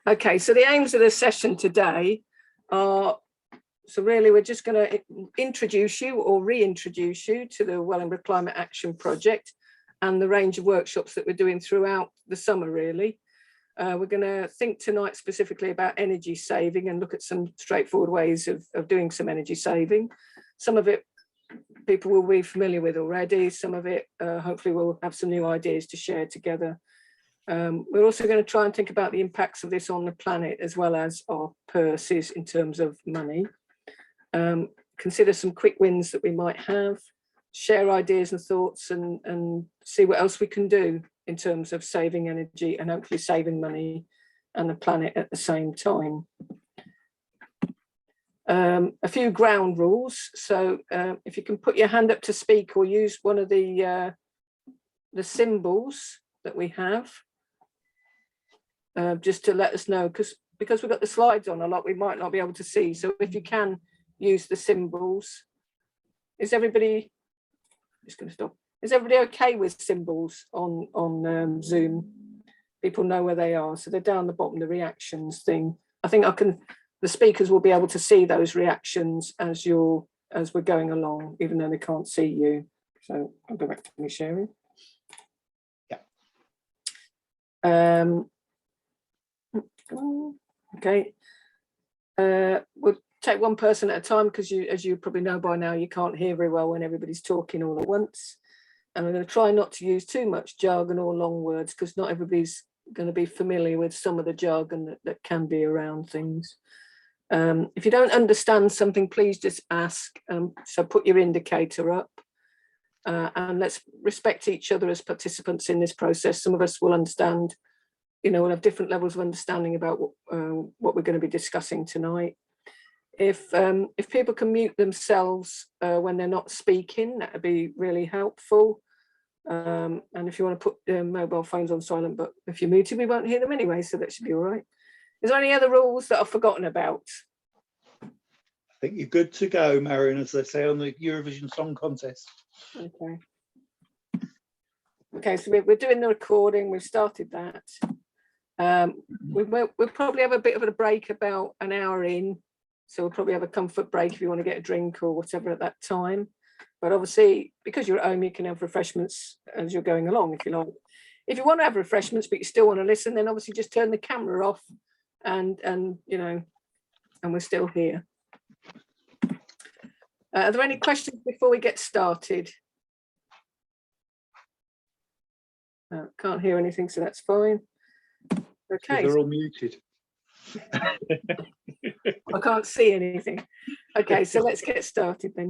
Okay, so the aims of the session today are, so really we're just going to introduce you or reintroduce you to the Wellingborough Climate Action Project and the range of workshops that we're doing throughout the summer, really. We're going to think tonight specifically about energy saving and look at some straightforward ways of doing some energy saving. Some of it people will be familiar with already, some of it hopefully we'll have some new ideas to share together. We're also going to try and think about the impacts of this on the planet as well as our purses in terms of money. Consider some quick wins that we might have, share ideas and thoughts, and see what else we can do in terms of saving energy and hopefully saving money and the planet at the same time. A few ground rules. So if you can put your hand up to speak or use one of the symbols that we have, just to let us know, because we've got the slides on a lot, we might not be able to see. So if you can use the symbols. Is everybody, just going to stop. Is everybody okay with symbols on Zoom? People know where they are. So they're down the bottom, the reactions thing. I think the speakers will be able to see those reactions as we're going along, even though they can't see you. So I'll go back to me sharing. Yeah. Okay. We'll take one person at a time because as you probably know by now, you can't hear very well when everybody's talking all at once. And we're going to try not to use too much jargon or long words because not everybody's going to be familiar with some of the jargon that can be around things. If you don't understand something, please just ask. So put your indicator up and let's respect each other as participants in this process. Some of us will understand, we'll have different levels of understanding about what we're going to be discussing tonight. If people can mute themselves when they're not speaking, that would be really helpful. And if you want to put mobile phones on silent, but if you're muted, we won't hear them anyway, so that should be all right. Is there any other rules that I've forgotten about? I think you're good to go, Marion, as they say on the Eurovision Song Contest. Okay. Okay, so we're doing the recording. We've started that. We'll probably have a bit of a break about an hour in. So we'll probably have a comfort break if you want to get a drink or whatever at that time. But obviously, because you're at home, you can have refreshments as you're going along, if you like. If you want to have refreshments, but you still want to listen, then obviously just turn the camera off and we're still here. Are there any questions before we get started? Can't hear anything, so that's fine. Okay. They're all muted. I can't see anything. Okay, so let's get started then.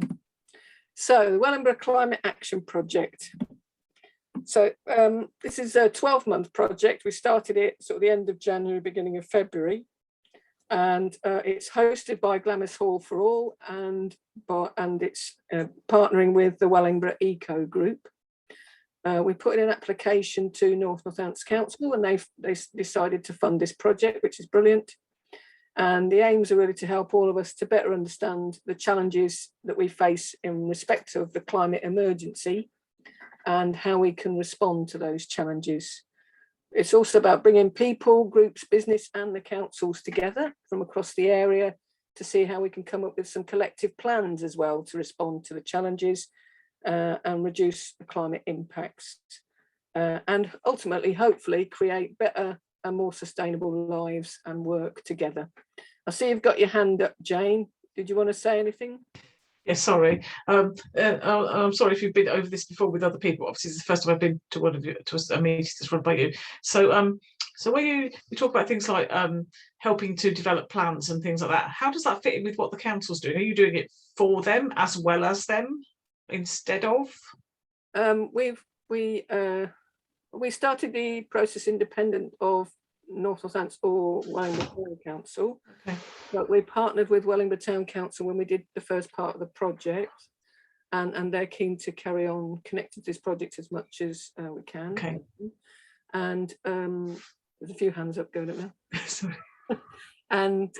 So the Wellingborough Climate Action Project. So this is a 12-month project. We started it sort of the end of January, beginning of February, and it's hosted by Glamis Hall for All, and it's partnering with the Wellingborough Eco Group. We put in an application to North Northants Council, and they decided to fund this project, which is brilliant. And the aims are really to help all of us to better understand the challenges that we face in respect of the climate emergency and how we can respond to those challenges. It's also about bringing people, groups, business and the councils together from across the area to see how we can come up with some collective plans as well to respond to the challenges and reduce the climate impacts and ultimately, hopefully, create better and more sustainable lives and work together. I see you've got your hand up, Jane. Did you want to say anything? Yes, sorry. I'm sorry if you've been over this before with other people. Obviously, it's the first time I've been to one of you to a meeting that's run by you. So, so when you talk about things like helping to develop plans and things like that, how does that fit in with what the council's doing? Are you doing it for them as well as them instead of? We started the process independent of North Northants or Wellingborough Town Council, okay. But we partnered with Wellingborough Town Council when we did the first part of the project, and they're keen to carry on connected to this project as much as we can. Okay. And there's a few hands up going up now. Sorry. And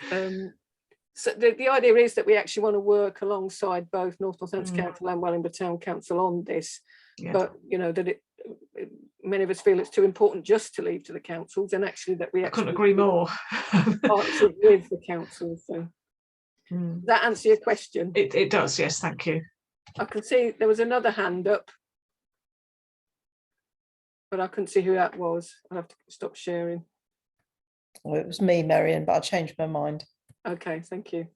so the idea is that we actually want to work alongside both North Northants Council and Wellingborough Town Council on this. Yeah. but you know that many of us feel it's too important just to leave to the councils, and actually that we I couldn't agree more. partnership with the council. So does that answer your question? It does, yes, thank you. I can see there was another hand up, but I couldn't see who that was. I'll have to stop sharing. Well, it was me, Marion, but I changed my mind. Okay, thank you.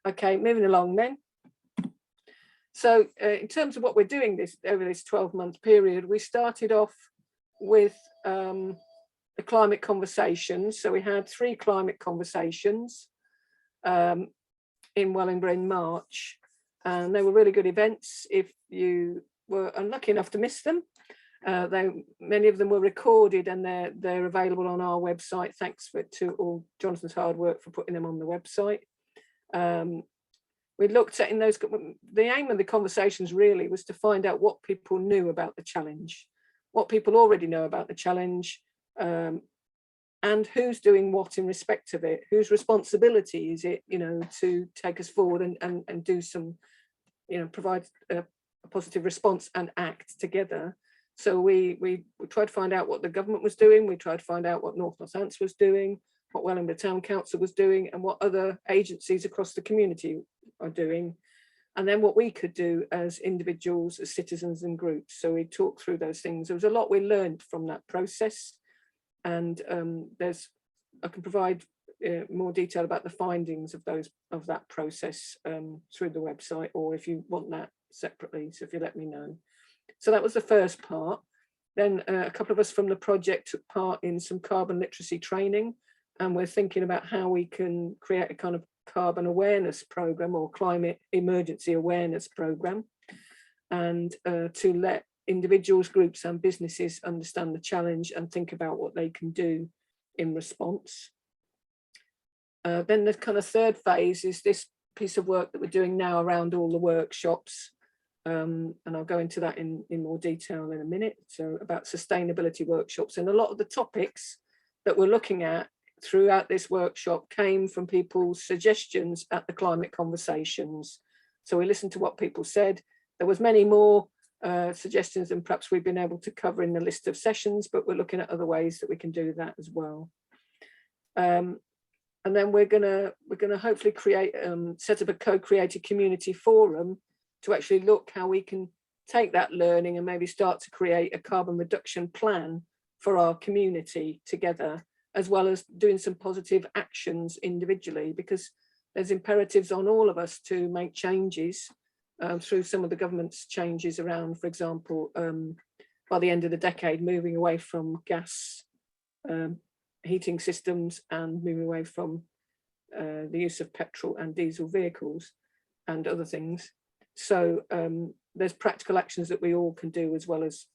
Okay, moving along then. So in terms of what we're doing over this 12-month period, we started off with the climate conversations. So we had 3 climate conversations in Wellingborough in March, and they were really good events. If you were unlucky enough to miss them, many of them were recorded, and they're available on our website. Thanks to all Jonathan's hard work for putting them on the website. We looked at the aim of the conversations really was to find out what people knew about the challenge, what people already know about the challenge, and who's doing what in respect of it, whose responsibility is it, you know, to take us forward and do some, you know, provide a positive response and act together. So we tried to find out what the government was doing. We tried to find out what North Northants was doing, what Wellingborough Town Council was doing, and what other agencies across the community are doing, and then what we could do as individuals, as citizens and groups. So we talked through those things. There was a lot we learned from that process, and I can provide more detail about the findings of that process through the website, or if you want that separately, so if you let me know. So that was the first part. Then a couple of us from the project took part in some carbon literacy training, and we're thinking about how we can create a kind of carbon awareness program or climate emergency awareness program, and to let individuals, groups and businesses understand the challenge and think about what they can do in response. Then the kind of third phase is this piece of work that we're doing now around all the workshops, and I'll go into that in more detail in a minute. So about sustainability workshops, and a lot of the topics that we're looking at throughout this workshop came from people's suggestions at the climate conversations. So we listened to what people said. There was many more suggestions than perhaps we've been able to cover in the list of sessions, but we're looking at other ways that we can do that as well. And then we're gonna hopefully create set up a co-created community forum to actually look how we can take that learning and maybe start to create a carbon reduction plan for our community together, as well as doing some positive actions individually, because there's imperatives on all of us to make changes through some of the government's changes around, for example, by the end of the decade, moving away from gas heating systems and moving away from the use of petrol and diesel vehicles and other things. So there's practical actions that we all can do, as well as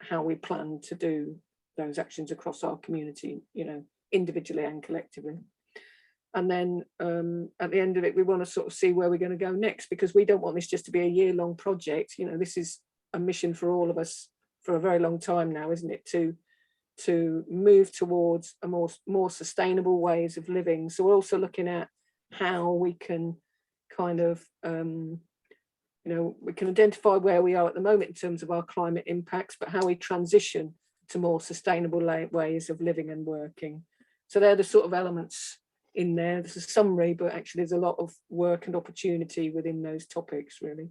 how we plan to do those actions across our community, you know, individually and collectively. And then at the end of it, we want to sort of see where we're going to go next, because we don't want this just to be a year-long project. You know, this is a mission for all of us for a very long time now, isn't it, to move towards a more sustainable ways of living. So we're also looking at how we can kind of you know, we can identify where we are at the moment in terms of our climate impacts, but how we transition to more sustainable ways of living and working. So they're the sort of elements in there. There's a summary, but actually there's a lot of work and opportunity within those topics, really.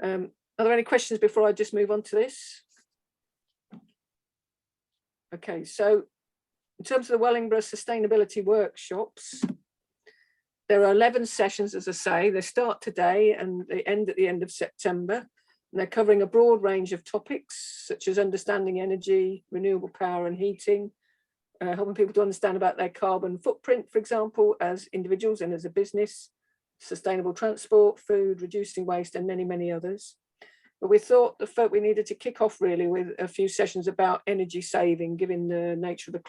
Are there any questions before I just move on to this? Okay, so in terms of the Wellingborough Sustainability Workshops, there are 11 sessions, as I say. They start today and they end at the end of September. And they're covering a broad range of topics, such as understanding energy, renewable power and heating, helping people to understand about their carbon footprint, for example, as individuals and as a business, sustainable transport, food, reducing waste, and many, many others. But we thought we needed to kick off really with a few sessions about energy saving, given the nature of the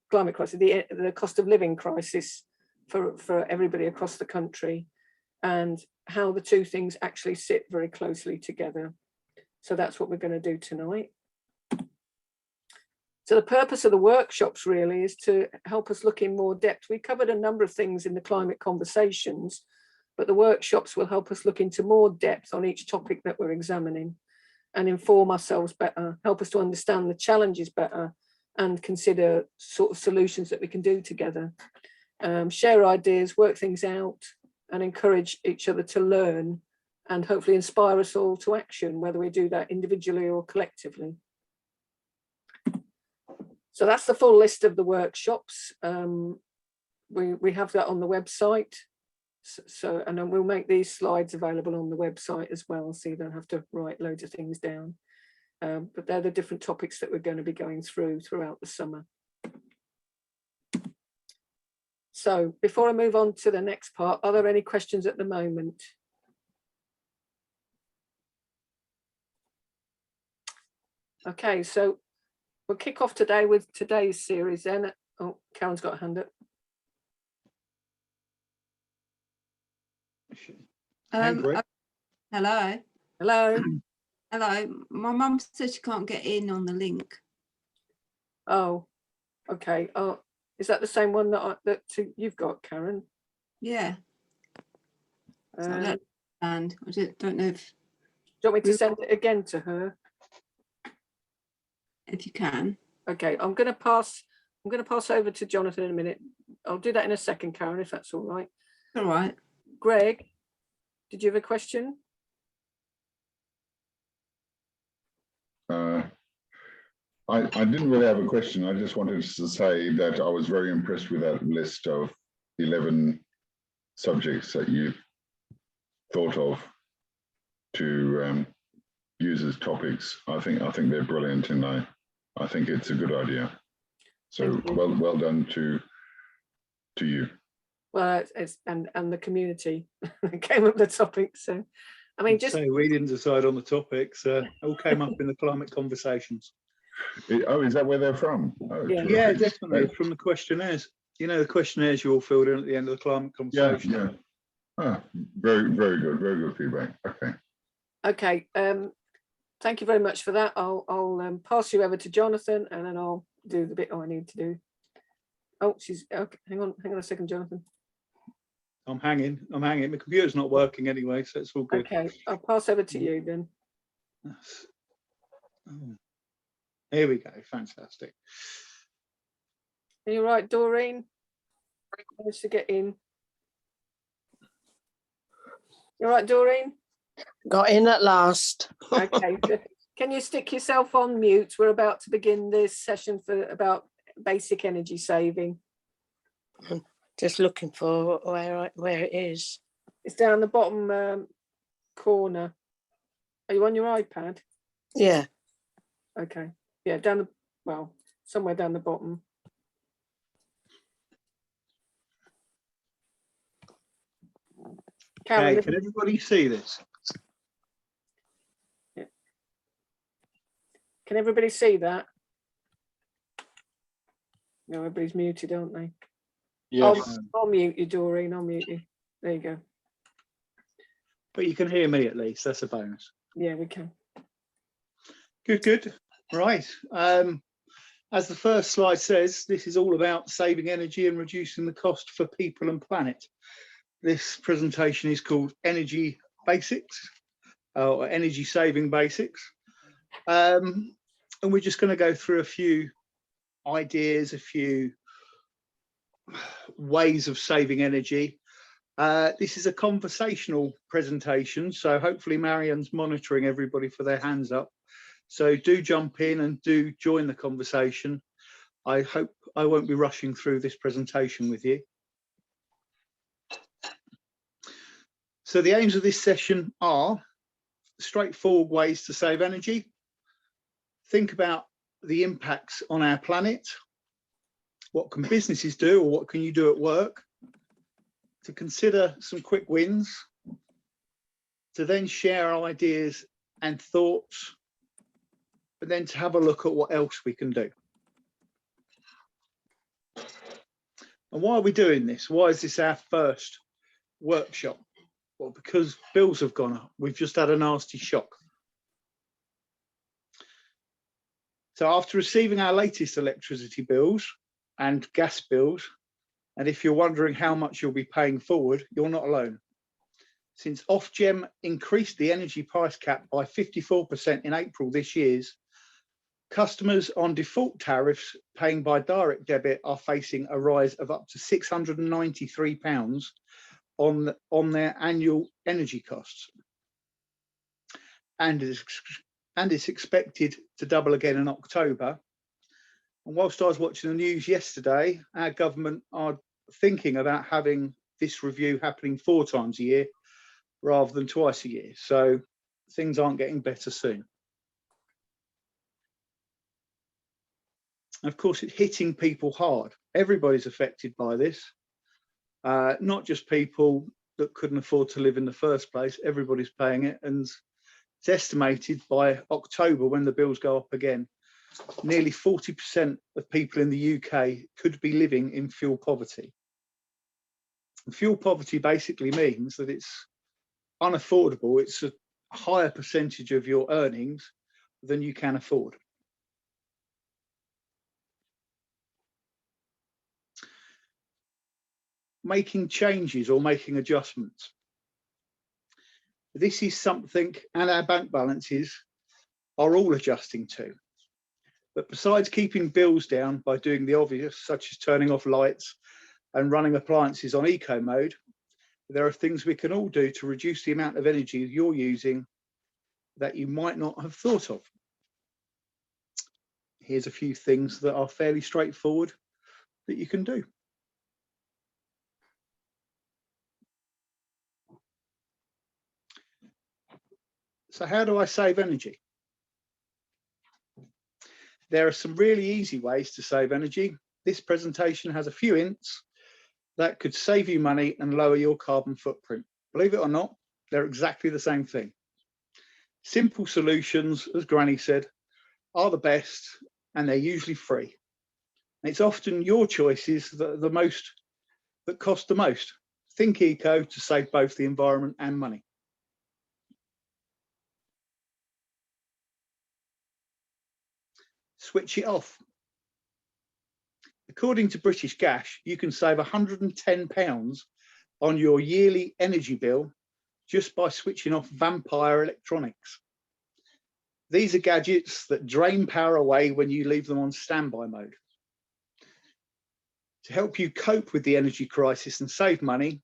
climate crisis, the cost of living crisis for everybody across the country, and how the two things actually sit very closely together. So that's what we're going to do tonight. So the purpose of the workshops really is to help us look in more depth. We covered a number of things in the climate conversations, but the workshops will help us look into more depth on each topic that we're examining and inform ourselves better, help us to understand the challenges better and consider sort of solutions that we can do together. Share ideas, work things out and encourage each other to learn and hopefully inspire us all to action, whether we do that individually or collectively. So that's the full list of the workshops. We have that on the website. So, and then we'll make these slides available on the website as well, so you don't have to write loads of things down. But they're the different topics that we're going to be going throughout the summer. So before I move on to the next part, are there any questions at the moment? Okay, so we'll kick off today with today's series then. Oh, Karen's got a hand up. Hello. Hello. Hello. My mum said she can't get in on the link. Oh, okay. Oh, is that the same one that you've got, Karen? Yeah. So I don't understand. I don't know if. Do you want me to send it again to her? If you can. Okay, I'm going to pass over to Jonathan in a minute. I'll do that in a second, Karen, if that's all right. All right. Greg, did you have a question? I didn't really have a question. I just wanted to say that I was very impressed with that list of 11 subjects that you thought of to use as topics. I think they're brilliant, and I think it's a good idea. So well done to you. Well, it's and the community came up with the topic. So, I mean, just so we didn't decide on the topics. All came up in the climate conversations. Oh, is that where they're from? Oh, Yeah. Yeah, definitely from the questionnaires. You know, the questionnaires you all filled in at the end of the climate conversation. Yeah. Ah, very good feedback. Okay. Okay. Thank you very much for that. I'll pass you over to Jonathan, and then I'll do the bit I need to do. Oh, she's okay. Hang on a second, Jonathan. I'm hanging. My computer's not working anyway, so it's all good. Okay, I'll pass over to you then. Oh, here we go. Fantastic. Are you right, Doreen? Managed to get in. You right, Doreen? Got in at last. Okay. Can you stick yourself on mute? We're about to begin this session about basic energy saving. Just looking for where it is. It's down the bottom corner. Are you on your iPad? Yeah. Okay. Yeah, somewhere down the bottom. Karen, Okay, can everybody see this? Yeah. Can everybody see that? No, everybody's muted, aren't they? Yes. I'll mute you, Doreen. I'll mute you. There you go. But you can hear me at least. That's a bonus. Yeah, we can. Good. Right. As the first slide says, this is all about saving energy and reducing the cost for people and planet. This presentation is called Energy Basics, or Energy Saving Basics. And we're just going to go through a few ideas, a few ways of saving energy. This is a conversational presentation, so hopefully Marion's monitoring everybody for their hands up. So do jump in and do join the conversation. I hope I won't be rushing through this presentation with you. So the aims of this session are straightforward ways to save energy. Think about the impacts on our planet. What can businesses do, or what can you do at work? To consider some quick wins. To then share our ideas and thoughts. But then to have a look at what else we can do. And why are we doing this? Why is this our first workshop? Well, because bills have gone up. We've just had a nasty shock. So after receiving our latest electricity bills and gas bills, and if you're wondering how much you'll be paying forward, you're not alone. Since Ofgem increased the energy price cap by 54% in April this year, customers on default tariffs paying by direct debit are facing a rise of up to £693 on their annual energy costs. And it's expected to double again in October. And whilst I was watching the news yesterday, our government are thinking about having this review happening 4 times a year rather than twice a year. So things aren't getting better soon. Of course, it's hitting people hard. Everybody's affected by this, not just people that couldn't afford to live in the first place. Everybody's paying it, and it's estimated by October, when the bills go up again, nearly 40% of people in the UK could be living in fuel poverty. And fuel poverty basically means that it's unaffordable. It's a higher percentage of your earnings than you can afford. Making changes or making adjustments. This is something, and our bank balances are all adjusting to. But besides keeping bills down by doing the obvious, such as turning off lights and running appliances on eco mode, there are things we can all do to reduce the amount of energy you're using that you might not have thought of. Here's a few things that are fairly straightforward that you can do. So how do I save energy? There are some really easy ways to save energy. This presentation has a few hints that could save you money and lower your carbon footprint. Believe it or not, they're exactly the same thing. Simple solutions, as Granny said, are the best, and they're usually free. It's often your choices that cost the most. Think eco to save both the environment and money. Switch it off. According to British Gas, you can save £110 on your yearly energy bill just by switching off vampire electronics. These are gadgets that drain power away when you leave them on standby mode. To help you cope with the energy crisis and save money,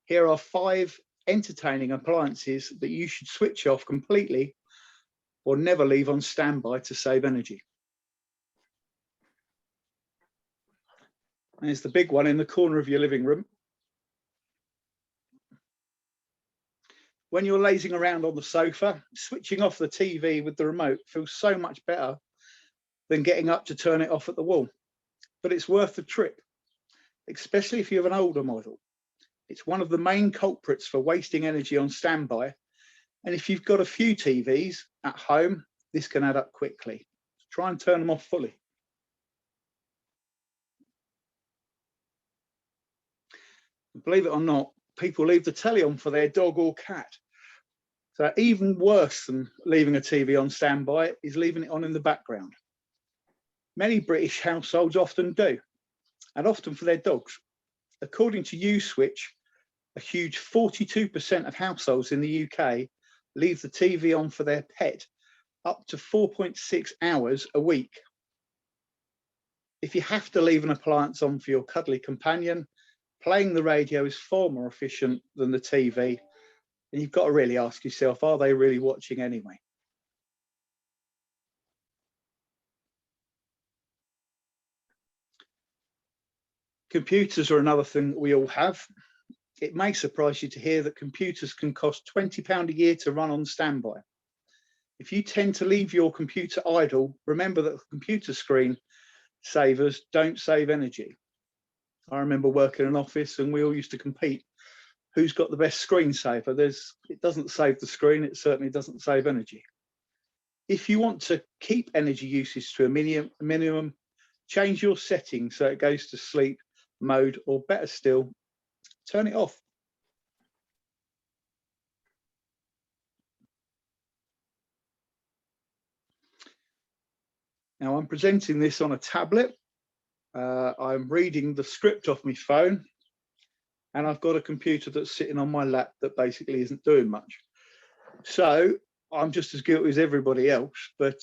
here are 5 entertaining appliances that you should switch off completely or never leave on standby to save energy. There's the big one in the corner of your living room. When you're lazing around on the sofa, switching off the TV with the remote feels so much better than getting up to turn it off at the wall. But it's worth the trip, especially if you have an older model. It's one of the main culprits for wasting energy on standby. And if you've got a few TVs at home, this can add up quickly. Try and turn them off fully. Believe it or not, people leave the telly on for their dog or cat. So even worse than leaving a TV on standby is leaving it on in the background. Many British households often do, and often for their dogs. According to Uswitch, a huge 42% of households in the UK leave the TV on for their pet up to 4.6 hours a week. If you have to leave an appliance on for your cuddly companion, playing the radio is far more efficient than the TV, and you've got to really ask yourself, are they really watching anyway? Computers are another thing that we all have. It may surprise you to hear that computers can cost £20 a year to run on standby. If you tend to leave your computer idle, remember that the computer screen savers don't save energy. I remember working in an office and we all used to compete. Who's got the best screensaver? It doesn't save the screen, it certainly doesn't save energy. If you want to keep energy usage to a minimum, change your settings so it goes to sleep mode, or better still, turn it off. Now I'm presenting this on a tablet. I'm reading the script off my phone. and I've got a computer that's sitting on my lap that basically isn't doing much. So I'm just as guilty as everybody else. But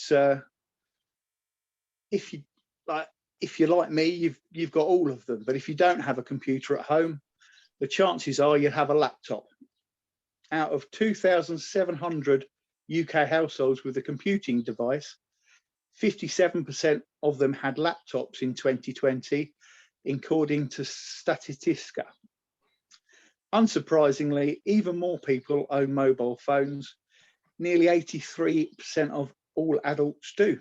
if you're like me, you've got all of them. But if you don't have a computer at home, the chances are you'll have a laptop. Out of 2,700 UK households with a computing device, 57% of them had laptops in 2020, according to Statista. Unsurprisingly, even more people own mobile phones. Nearly 83% of all adults do.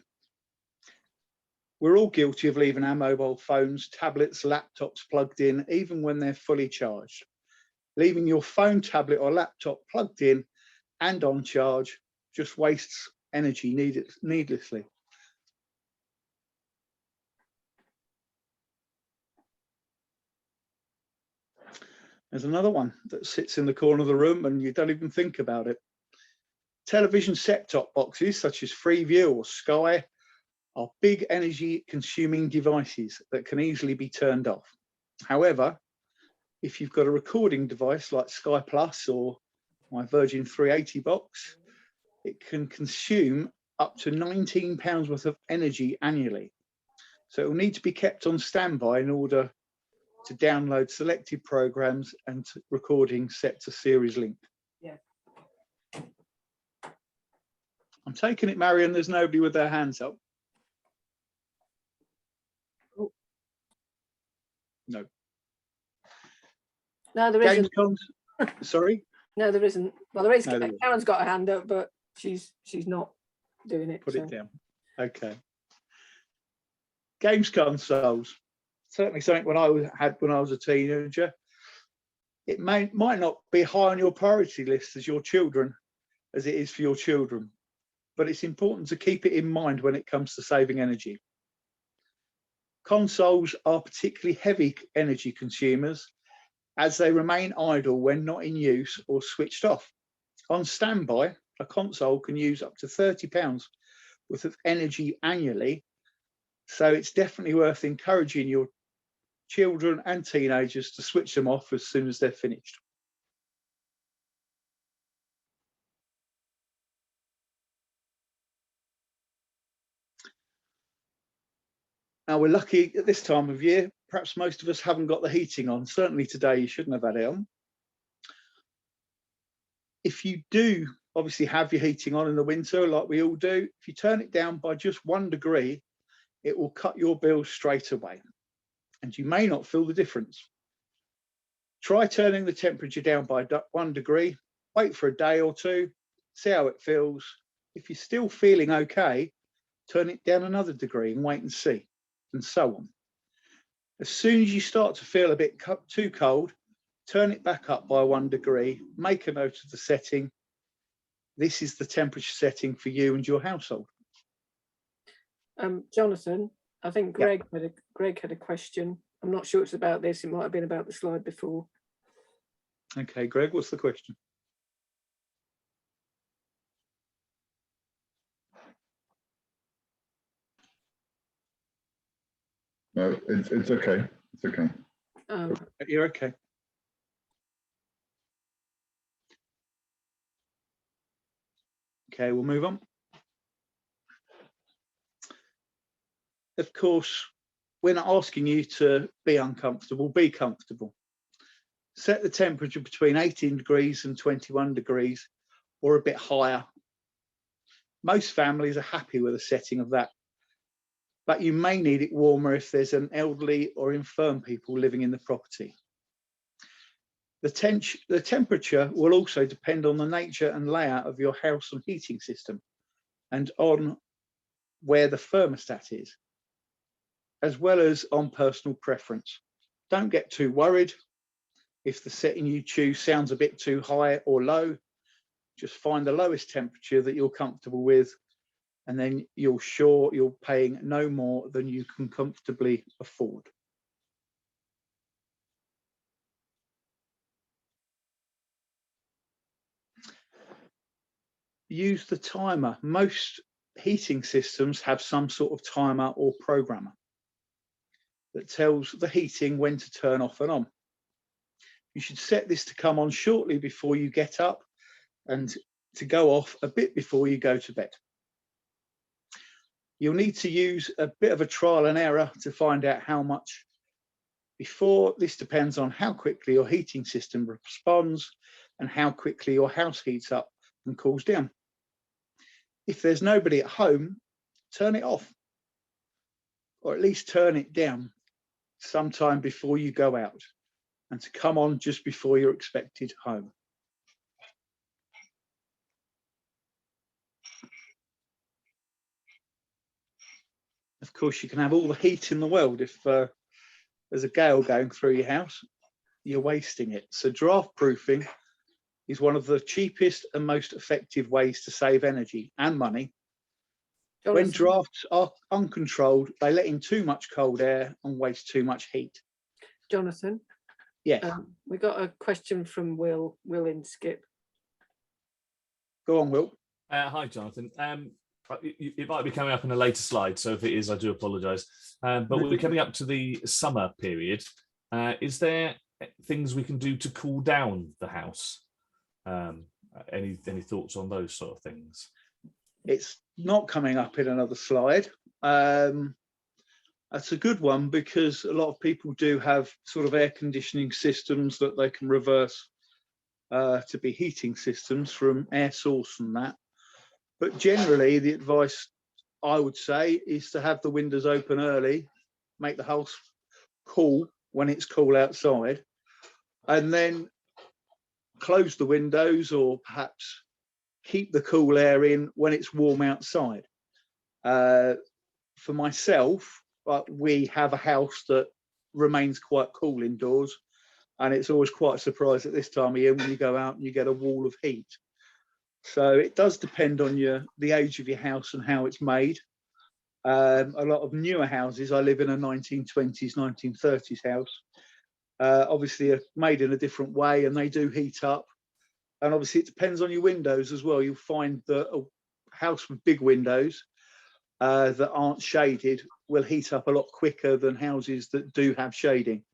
We're all guilty of leaving our mobile phones, tablets, laptops plugged in, even when they're fully charged. Leaving your phone, tablet or laptop plugged in and on charge just wastes energy needlessly. There's another one that sits in the corner of the room and you don't even think about it. Television set-top boxes such as Freeview or Sky are big energy consuming devices that can easily be turned off. However, if you've got a recording device like Sky Plus or my Virgin 380 box, it can consume up to £19 worth of energy annually. So it will need to be kept on standby in order to download selected programs and recordings set to series link. Yeah. I'm taking it, Marion, there's nobody with their hands up. Oh. No. No, there James isn't. Sorry? No, there isn't. Well, there is. No, there isn't. Karen's got a hand up, but she's not doing it. Put so. it down. Okay. Games consoles. Certainly something when I was a teenager. It might not be high on your priority list as your children, as it is for your children, but it's important to keep it in mind when it comes to saving energy. Consoles are particularly heavy energy consumers as they remain idle when not in use or switched off. On standby, a console can use up to £30 worth of energy annually, so it's definitely worth encouraging your children and teenagers to switch them off as soon as they're finished. Now, we're lucky at this time of year, perhaps most of us haven't got the heating on. Certainly today you shouldn't have had it on. If you do obviously have your heating on in the winter like we all do, if you turn it down by just 1 degree, it will cut your bill straight away and you may not feel the difference. Try turning the temperature down by 1 degree, wait for a day or two, see how it feels. If you're still feeling okay, turn it down another degree and wait and see, and so on. As soon as you start to feel a bit too cold, turn it back up by 1 degree, make a note of the setting. This is the temperature setting for you and your household. Jonathan, I think Greg had a question. I'm not sure it's about this. It might have been about the slide before. Okay, Greg, what's the question? No, it's okay. It's okay. You're okay. Okay, we'll move on. Of course, we're not asking you to be uncomfortable, be comfortable. Set the temperature between 18 degrees and 21 degrees or a bit higher. Most families are happy with a setting of that, but you may need it warmer if there's an elderly or infirm people living in the property. The temperature will also depend on the nature and layout of your house and heating system and on where the thermostat is, as well as on personal preference. Don't get too worried if the setting you choose sounds a bit too high or low. Just find the lowest temperature that you're comfortable with, and then you're sure you're paying no more than you can comfortably afford. Use the timer. Most heating systems have some sort of timer or programmer that tells the heating when to turn off and on. you should set this to come on shortly before you get up and to go off a bit before you go to bed. You'll need to use a bit of a trial and error to find out how much before. This depends on how quickly your heating system responds and how quickly your house heats up and cools down. If there's nobody at home, turn it off, or at least turn it down sometime before you go out, and to come on just before you're expected home. Of course, you can have all the heat in the world. If there's a gale going through your house, you're wasting it. So draft proofing is one of the cheapest and most effective ways to save energy and money. When drafts are uncontrolled, they let in too much cold air and waste too much heat. Jonathan? Yes. We got a question from Will in Skip. Go on, Will. Hi, Jonathan. It might be coming up in a later slide, so if it is, I do apologise. But we're coming up to the summer period. Is there things we can do to cool down the house? Any thoughts on those sort of things? It's not coming up in another slide. That's a good one, because a lot of people do have sort of air conditioning systems that they can reverse to be heating systems from air source and that. But generally, the advice I would say is to have the windows open early, make the house cool when it's cool outside, and then close the windows, or perhaps keep the cool air in when it's warm outside. For myself, we have a house that remains quite cool indoors, and it's always quite a surprise at this time of year when you go out and you get a wall of heat. So it does depend on the age of your house and how it's made. A lot of newer houses, I live in a 1920s, 1930s house, obviously are made in a different way, and they do heat up. And obviously it depends on your windows as well. You'll find that a house with big windows that aren't shaded will heat up a lot quicker than houses that do have shading.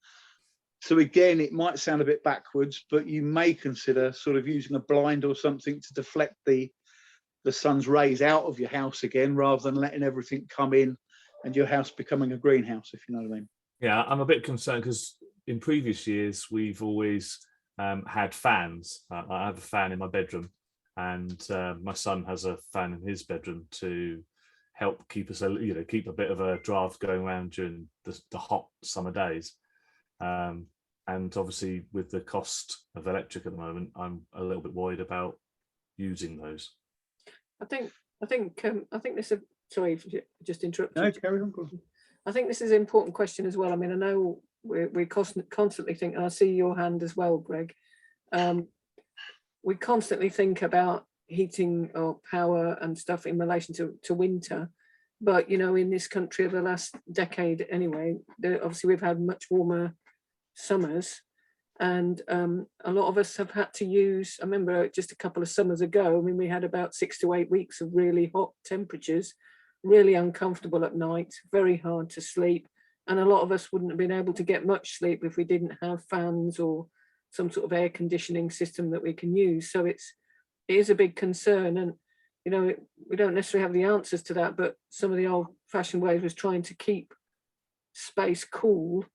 So again, it might sound a bit backwards, but you may consider sort of using a blind or something to deflect the sun's rays out of your house again, rather than letting everything come in and your house becoming a greenhouse, if you know what I mean. Yeah, I'm a bit concerned because in previous years we've always had fans. I have a fan in my bedroom, and my son has a fan in his bedroom to help keep us, keep a bit of a draft going around during the hot summer days. And obviously, with the cost of electric at the moment, I'm a little bit worried about using those. I think this is, sorry for just interrupting. No, carry on. I think this is an important question as well. I mean, I know we constantly think, and I see your hand as well, Greg. We constantly think about heating or power and stuff in relation to winter, but in this country over the last decade anyway, obviously we've had much warmer summers, and a lot of us have had to use, I remember just a couple of summers ago, I mean, we had about 6 to 8 weeks of really hot temperatures, really uncomfortable at night, very hard to sleep, and a lot of us wouldn't have been able to get much sleep if we didn't have fans or some sort of air conditioning system that we can use. So it is a big concern, and we don't necessarily have the answers to that, but some of the old-fashioned ways was trying to keep space cool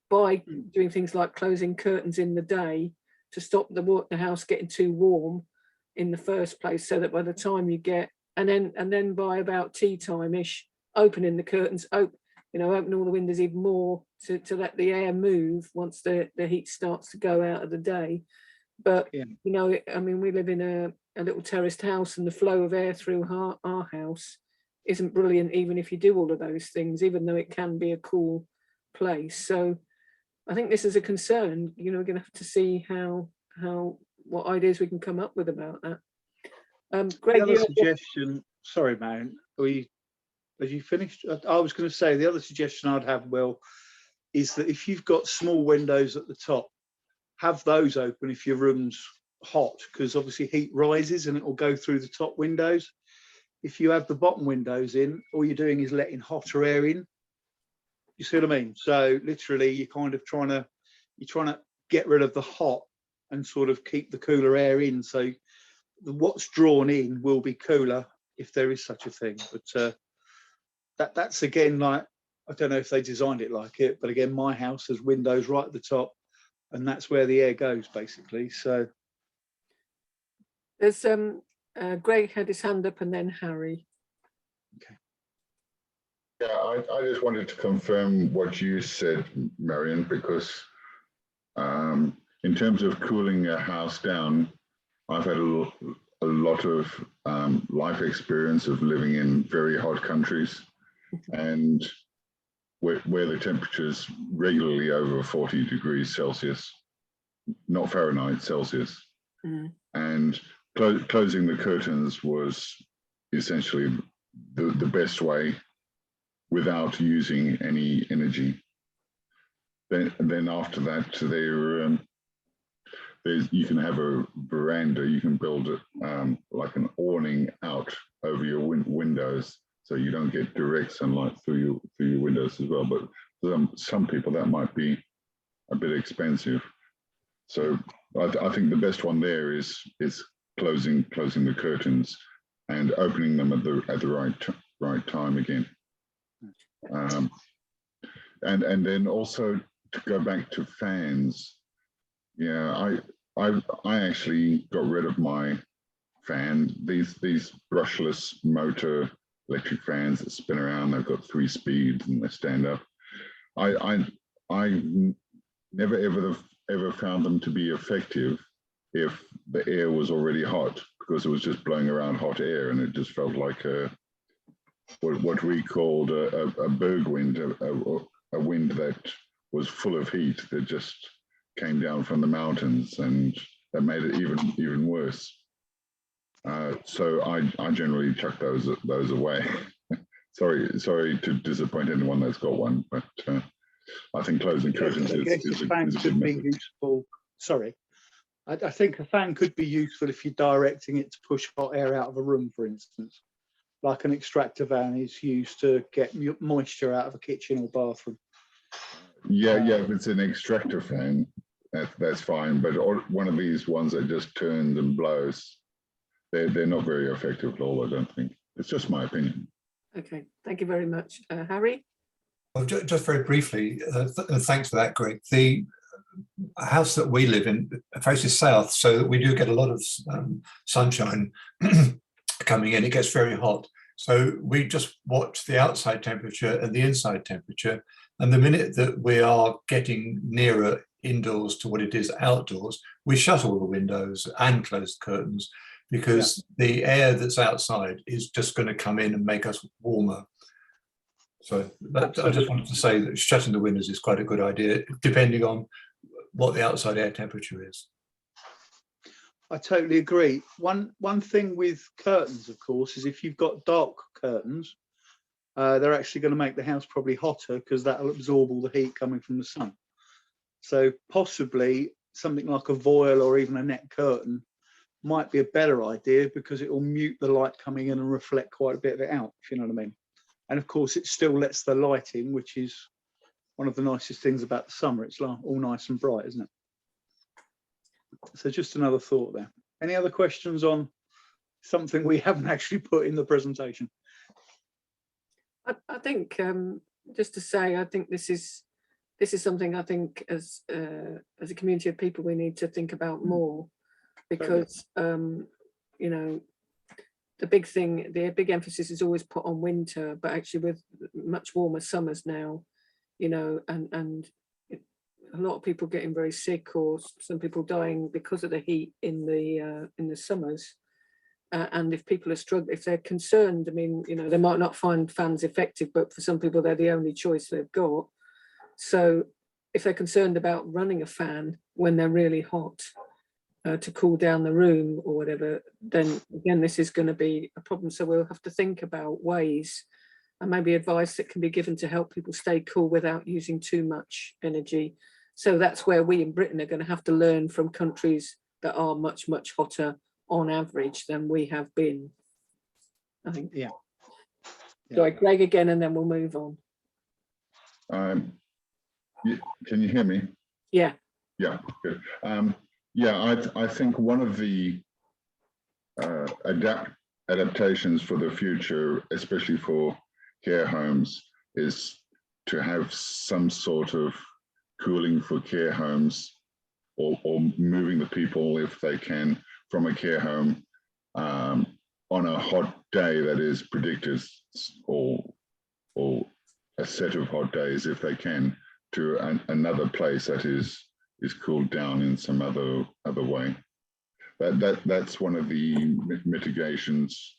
by doing things like closing curtains in the day to stop the house getting too warm in the first place, so that by the time you get, and then by about tea time-ish, opening the curtains, open all the windows even more to let the air move once the heat starts to go out of the day. But I mean, we live in a little terraced house, and the flow of air through our house isn't brilliant, even if you do all of those things, even though it can be a cool place. So I think this is a concern. We're going to have to see what ideas we can come up with about that. Greg, the other suggestion, sorry, Marion, have you finished? I was going to say the other suggestion I'd have, Will, is that if you've got small windows at the top, have those open if your room's hot, because obviously heat rises and it will go through the top windows. If you have the bottom windows in, all you're doing is letting hotter air in. You see what I mean? So literally, you're kind of trying to get rid of the hot and sort of keep the cooler air in. So what's drawn in will be cooler if there is such a thing. But that's again, like, I don't know if they designed it like it, but again, my house has windows right at the top, and that's where the air goes basically. So there's Greg had his hand up, and then Harry. Yeah, I just wanted to confirm what you said, Marion, because in terms of cooling a house down, I've had a lot of life experience of living in very hot countries, and where the temperature's regularly over 40 degrees Celsius, not Fahrenheit, Celsius. And closing the curtains was essentially the best way without using any energy. Then after that, you can have a veranda. You can build it like an awning out over your windows, so you don't get direct sunlight through your windows as well. But for some people that might be a bit expensive. So I think the best one there is closing the curtains and opening them at the right time again. And then also to go back to fans, yeah, I actually got rid of my fan. These brushless motor electric fans that spin around. They've got 3 speeds and they stand up. I never ever found them to be effective if the air was already hot, because it was just blowing around hot air, and it just felt like what we called a berg wind, a wind that was full of heat that just came down from the mountains, and that made it even worse. So I generally chuck those away. sorry to disappoint anyone that's got one, but I think closing curtains is a good method. Useful. Sorry, I think a fan could be useful if you're directing it to push hot air out of a room, for instance. Like an extractor fan is used to get moisture out of a kitchen or bathroom. Yeah, if it's an extractor fan, that's fine. But one of these ones that just turns and blows, they're not very effective at all, I don't think. It's just my opinion. Okay, thank you very much. Harry? Well, just very briefly, thanks for that, Greg. The house that we live in faces south, so that we do get a lot of sunshine coming in. It gets very hot. So we just watch the outside temperature and the inside temperature. And the minute that we are getting nearer indoors to what it is outdoors, we shut all the windows and close the curtains, because the air that's outside is just going to come in and make us warmer. So I just wanted to say that shutting the windows is quite a good idea, depending on what the outside air temperature is. I totally agree. One thing with curtains, of course, is if you've got dark curtains, they're actually going to make the house probably hotter, because that'll absorb all the heat coming from the sun. So possibly something like a voile or even a net curtain might be a better idea, because it will mute the light coming in and reflect quite a bit of it out, if you know what I mean. And of course, it still lets the light in, which is one of the nicest things about the summer. It's all nice and bright, isn't it? So just another thought there. Any other questions on something we haven't actually put in the presentation? I think just to say, I think this is something I think as a community of people we need to think about more, because you know, the big emphasis is always put on winter, but actually with much warmer summers now, you know, and a lot of people getting very sick, or some people dying because of the heat in the summers. And if people are struggling, if they're concerned, I mean, you know, they might not find fans effective, but for some people they're the only choice they've got. So if they're concerned about running a fan when they're really hot to cool down the room or whatever, then again, this is going to be a problem. So we'll have to think about ways and maybe advice that can be given to help people stay cool without using too much energy. So that's where we in Britain are going to have to learn from countries that are much, much hotter on average than we have been, I think. Yeah. So Greg again, and then we'll move on. Can you hear me? Yeah. Yeah, good. Yeah, I think one of the adaptations for the future, especially for care homes, is to have some sort of cooling for care homes, or moving the people, if they can, from a care home on a hot day that is predicted, or a set of hot days, if they can, to another place that is cooled down in some other way. That's one of the mitigations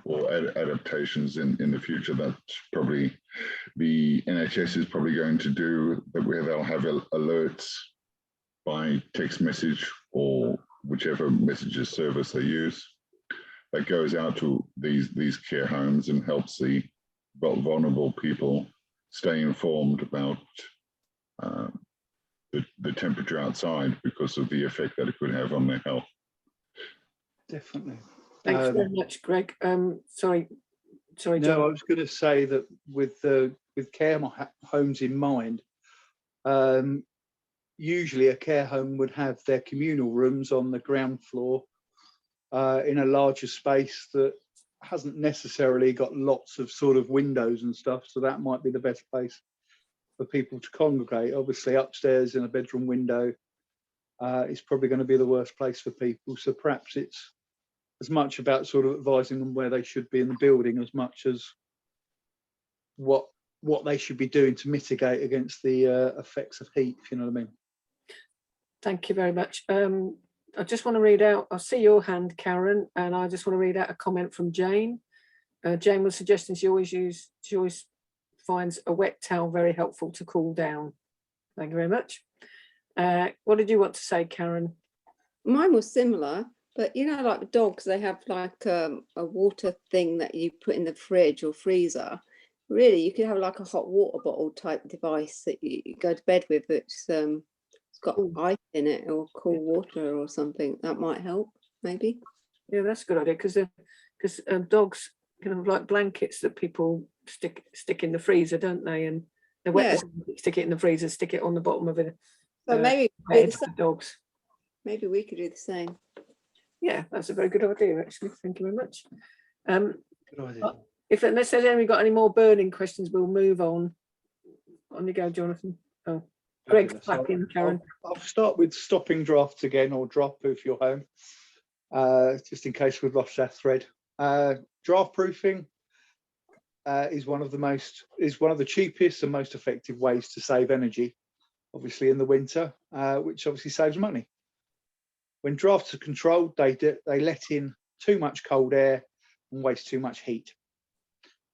or adaptations in the future that probably the NHS is probably going to do, that where they'll have alerts by text message or whichever messages service they use, that goes out to these care homes and helps the vulnerable people stay informed about the temperature outside, because of the effect that it could have on their health. Definitely. Thanks very much, Greg. Sorry, John. No, I was going to say that with care homes in mind, usually a care home would have their communal rooms on the ground floor in a larger space that hasn't necessarily got lots of sort of windows and stuff, so that might be the best place for people to congregate. Obviously upstairs in a bedroom window is probably going to be the worst place for people, so perhaps it's as much about sort of advising them where they should be in the building as much as what they should be doing to mitigate against the effects of heat, if you know what I mean. Thank you very much. I just want to read out, I see your hand, Karen, and I just want to read out a comment from Jane. Jane was suggesting she always finds a wet towel very helpful to cool down. Thank you very much. What did you want to say, Karen? Mine was similar, but you know, like dogs, they have like a water thing that you put in the fridge or freezer. Really, you could have like a hot water bottle type device that you go to bed with. It's got ice in it or cool water or something. That might help, maybe. Yeah, that's a good idea, because dogs kind of like blankets that people stick in the freezer, don't they? And they're wet, stick it in the freezer, stick it on the bottom of it. So maybe dogs. Maybe we could do the same. Yeah, that's a very good idea, actually. Thank you very much. Good idea. Unless there's got any more burning questions, we'll move on. On you go, Jonathan. Oh, Greg's clapping, Karen. I'll start with stopping drafts again, or draft-proof your home, just in case we've lost our thread. Draft proofing is one of the cheapest and most effective ways to save energy, obviously in the winter, which obviously saves money. When drafts are controlled, they let in too much cold air and waste too much heat.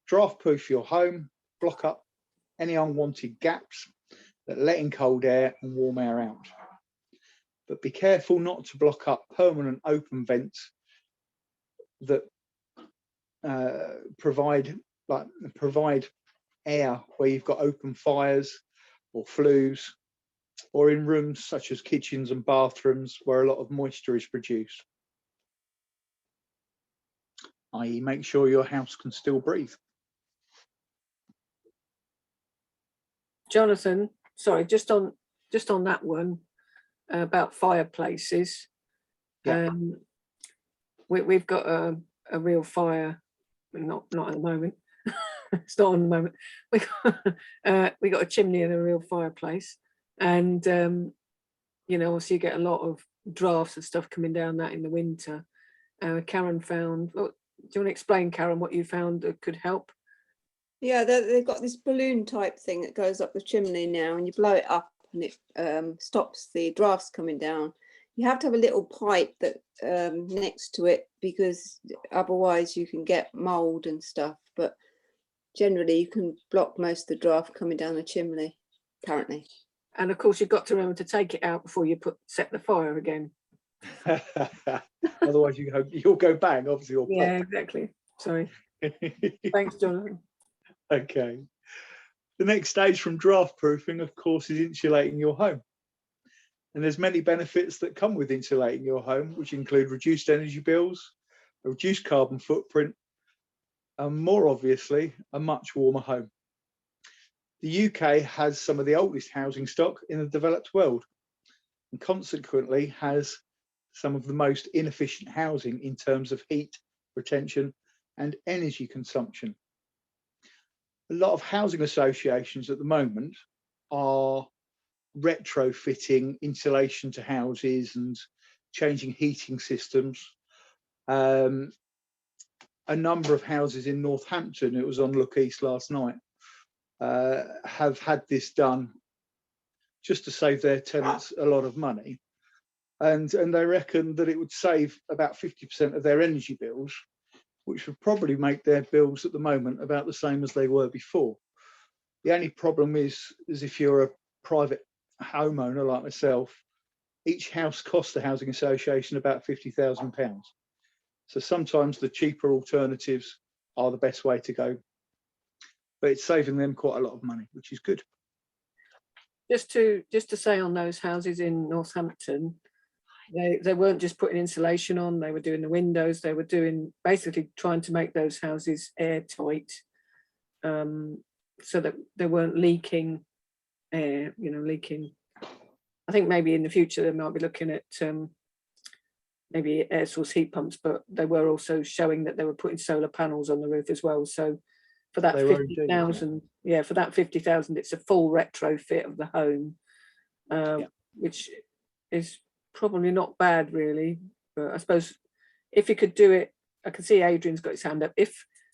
Draft proof your home, block up any unwanted gaps that let in cold air and warm air out. But be careful not to block up permanent open vents that provide air where you've got open fires or flues, or in rooms such as kitchens and bathrooms where a lot of moisture is produced. i.e. make sure your house can still breathe. Jonathan, sorry, just on that one about fireplaces. Yeah. We've got a real fire, not at the moment. It's not on the moment. We got a chimney and a real fireplace, and you know, also you get a lot of drafts and stuff coming down that in the winter. Karen found. Do you want to explain, Karen, what you found that could help? Yeah, they've got this balloon type thing that goes up the chimney now, and you blow it up and it stops the drafts coming down. You have to have a little pipe that next to it, because otherwise you can get mold and stuff. But generally you can block most of the draft coming down the chimney currently. And of course you've got to remember to take it out before you set the fire again. Otherwise you'll go bang, obviously. Or yeah, exactly. Sorry. Thanks, Jonathan. Okay. The next stage from draft proofing, of course, is insulating your home. And there's many benefits that come with insulating your home, which include reduced energy bills, a reduced carbon footprint, and more obviously, a much warmer home. The UK has some of the oldest housing stock in the developed world, and consequently has some of the most inefficient housing in terms of heat retention and energy consumption. A lot of housing associations at the moment are retrofitting insulation to houses and changing heating systems. A number of houses in Northampton, it was on Look East last night, have had this done just to save their tenants a lot of money. And they reckon that it would save about 50% of their energy bills, which would probably make their bills at the moment about the same as they were before. The only problem is if you're a private homeowner like myself, each house costs the housing association about £50,000. So sometimes the cheaper alternatives are the best way to go, but it's saving them quite a lot of money, which is good. Just to say on those houses in Northampton, they weren't just putting insulation on, they were doing the windows, they were doing basically trying to make those houses airtight, so that they weren't leaking air, leaking. I think maybe in the future they might be looking at maybe air source heat pumps, but they were also showing that they were putting solar panels on the roof as well. So for that 50,000, for that 50,000, it's a full retrofit of the home, which is probably not bad really. But I suppose if you could do it, I can see Adrian's got his hand up.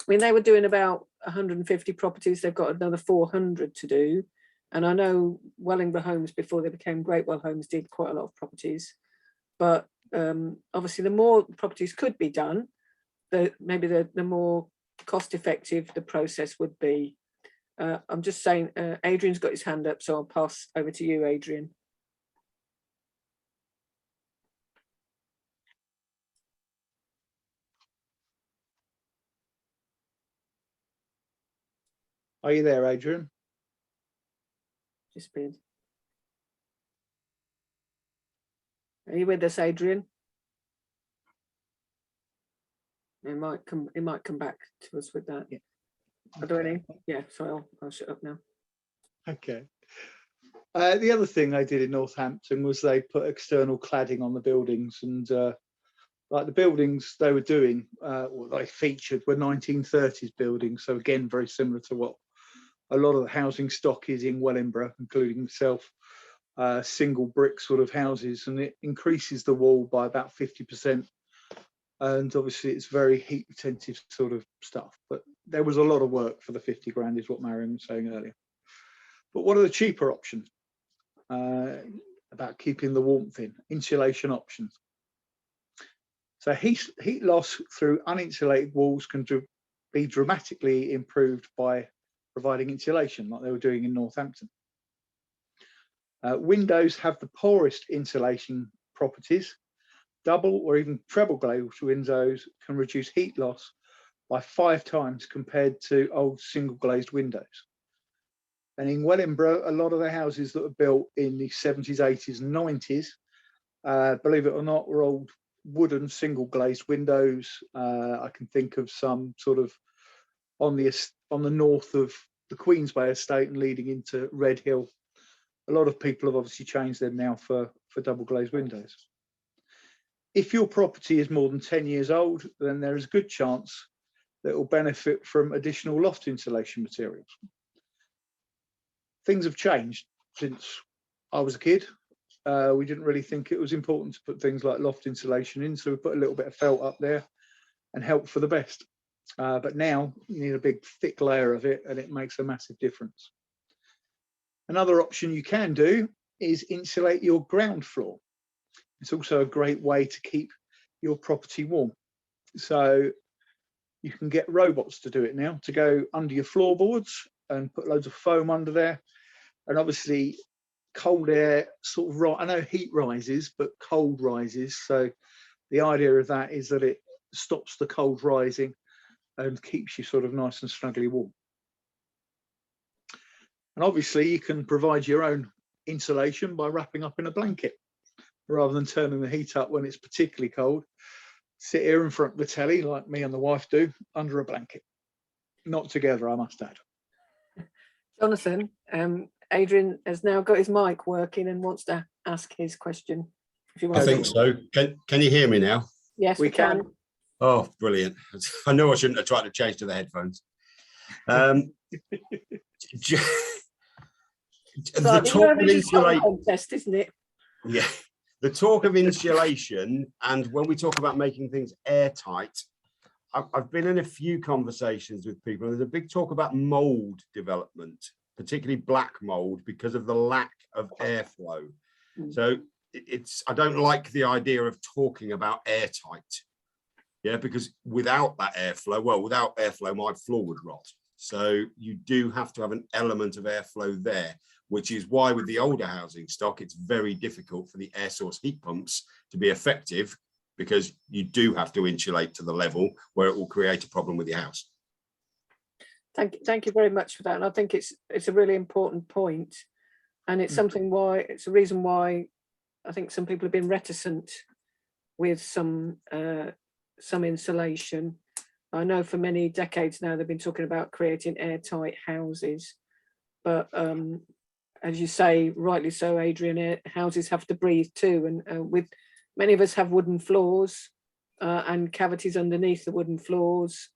They were doing about 150 properties, they've got another 400 to do. And I know Wellingborough Homes, before they became Greatwell Homes, did quite a lot of properties. But obviously the more properties could be done, maybe the more cost effective the process would be. I'm just saying, Adrian's got his hand up, so I'll pass over to you, Adrian. Are you there, Adrian? Just been. Are you with us, Adrian? It might come back to us with that. Yeah. Are there any? Yeah, so I'll shut up now. Okay. The other thing they did in Northampton was they put external cladding on the buildings, and like the buildings they were doing, what they featured were 1930s buildings. So again, very similar to what a lot of the housing stock is in Wellingborough, including myself, single brick sort of houses, and it increases the wall by about 50%. And obviously it's very heat retentive sort of stuff, but there was a lot of work for the 50 grand is what Marion was saying earlier. But what are the cheaper options about keeping the warmth in? Insulation options. So heat loss through uninsulated walls can be dramatically improved by providing insulation like they were doing in Northampton. Windows have the poorest insulation properties. Double or even treble glazed windows can reduce heat loss by 5 times compared to old single glazed windows. And in Wellingborough, a lot of the houses that were built in the 70s, 80s and 90s, believe it or not, were old wooden single glazed windows. I can think of some sort of on the north of the Queensway estate and leading into Red Hill. A lot of people have obviously changed them now for double glazed windows. If your property is more than 10 years old, then there is a good chance that it will benefit from additional loft insulation materials. Things have changed since I was a kid. We didn't really think it was important to put things like loft insulation in, so we put a little bit of felt up there and help for the best. But now you need a big thick layer of it, and it makes a massive difference. Another option you can do is insulate your ground floor. It's also a great way to keep your property warm. So you can get robots to do it now, to go under your floorboards and put loads of foam under there. And obviously cold air sort of, I know heat rises, but cold rises. So the idea of that is that it stops the cold rising and keeps you sort of nice and snugly warm. And obviously you can provide your own insulation by wrapping up in a blanket, rather than turning the heat up when it's particularly cold. Sit here in front of the telly like me and the wife do, under a blanket. Not together, I must add. Jonathan, Adrian has now got his mic working and wants to ask his question. If you want I to think so. Can you hear me now? Yes, we can. Oh, brilliant. I know I shouldn't have tried to change to the headphones. The talk of insulation contest, isn't it? Yeah, the talk of insulation, and when we talk about making things airtight, I've been in a few conversations with people, and there's a big talk about mold development, particularly black mold, because of the lack of airflow. So I don't like the idea of talking about airtight. Yeah, because without that airflow, without airflow, my floor would rot. So you do have to have an element of airflow there, which is why with the older housing stock, it's very difficult for the air source heat pumps to be effective, because you do have to insulate to the level where it will create a problem with your house. Thank you very much for that. And I think it's a really important point. And it's it's a reason why I think some people have been reticent with some insulation. I know for many decades now they've been talking about creating airtight houses, but as you say, rightly so, Adrian, houses have to breathe too, and with many of us have wooden floors and cavities underneath the wooden floors.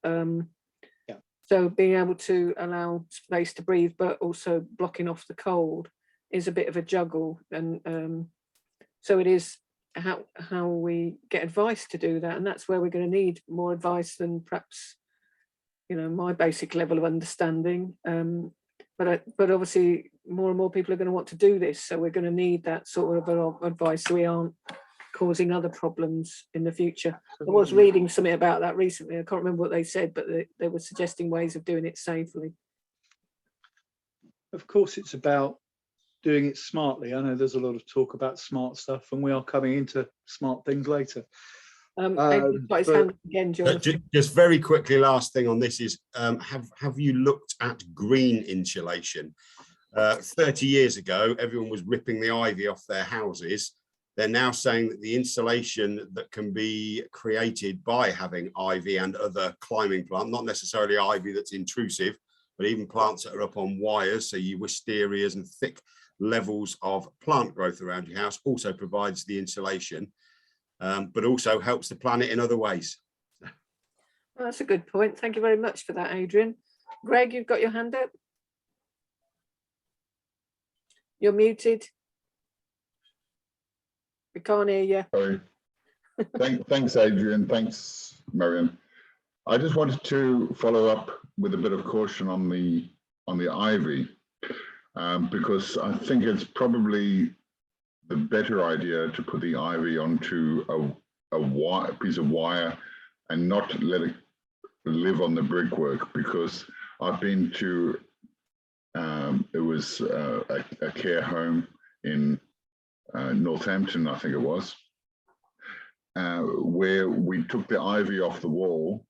So being able to allow space to breathe, but also blocking off the cold, is a bit of a juggle, and so it is how we get advice to do that, and that's where we're going to need more advice than perhaps my basic level of understanding. But obviously more and more people are going to want to do this, so we're going to need that sort of advice so we aren't causing other problems in the future. I was reading something about that recently. I can't remember what they said, but they were suggesting ways of doing it safely. Of course, it's about doing it smartly. I know there's a lot of talk about smart stuff, and we are coming into smart things later. Again, just very quickly, last thing on this is, have you looked at green insulation? 30 years ago, everyone was ripping the ivy off their houses. They're now saying that the insulation that can be created by having ivy and other climbing plant, not necessarily ivy that's intrusive, but even plants that are up on wires, so your wisterias and thick levels of plant growth around your house, also provides the insulation, but also helps the planet in other ways. Well, that's a good point. Thank you very much for that, Adrian. Greg, you've got your hand up. You're muted. We can't hear you. Sorry. Thanks, Adrian. Thanks, Marion. I just wanted to follow up with a bit of caution on the ivy, because I think it's probably the better idea to put the ivy onto a piece of wire and not let it live on the brickwork, because I've been to it was a care home in Northampton, I think it was, where we took the ivy off the wall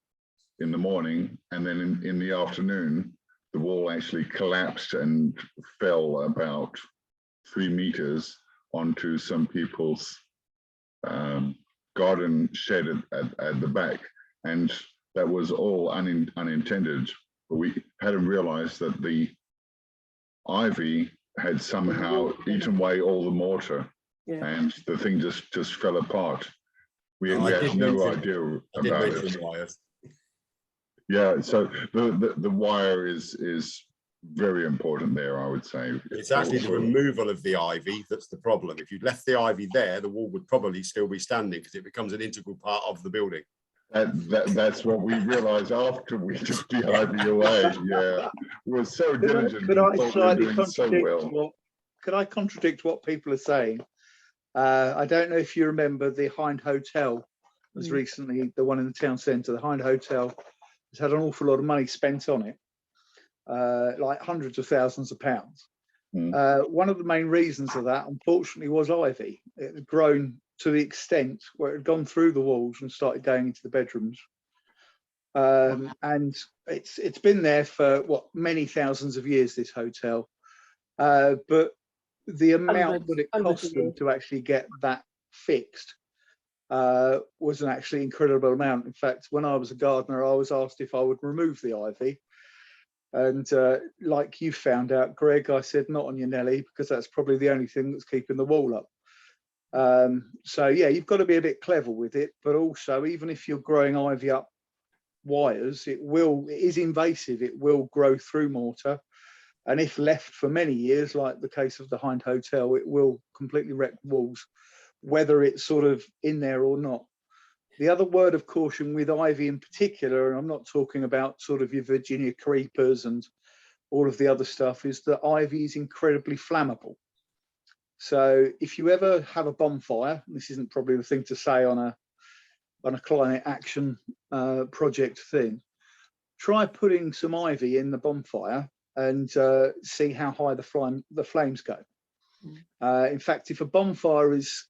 in the morning, and then in the afternoon, the wall actually collapsed and fell about 3 meters onto some people's garden shed at the back. And that was all unintended, but we hadn't realized that the ivy had somehow eaten away all the mortar, and the thing just fell apart. We had no idea about it. Yeah, so the wire is very important there, I would say. It's actually the removal of the ivy that's the problem. If you'd left the ivy there, the wall would probably still be standing, because it becomes an integral part of the building. That's what we realized after we took the ivy away. Yeah, we were so diligent. Could I contradict what people are saying? I don't know if you remember the Hind Hotel was recently, the one in the town centre. The Hind Hotel has had an awful lot of money spent on it, like hundreds of thousands of pounds. One of the main reasons of that, unfortunately, was ivy. It had grown to the extent where it had gone through the walls and started going into the bedrooms. And it's been there for many thousands of years, this hotel. But the amount that it cost them to actually get that fixed was an actually incredible amount. In fact, when I was a gardener, I was asked if I would remove the ivy. And like you found out, Greg, I said not on your Nelly, because that's probably the only thing that's keeping the wall up. So yeah, you've got to be a bit clever with it, but also even if you're growing ivy up wires, it is invasive, it will grow through mortar, and if left for many years, like the case of the Hind Hotel, it will completely wreck walls, whether it's sort of in there or not. The other word of caution with ivy in particular, and I'm not talking about sort of your Virginia creepers and all of the other stuff, is that ivy is incredibly flammable. So if you ever have a bonfire, this isn't probably the thing to say on a climate action project thing, try putting some ivy in the bonfire and see how high the flames go. In fact, if a bonfire is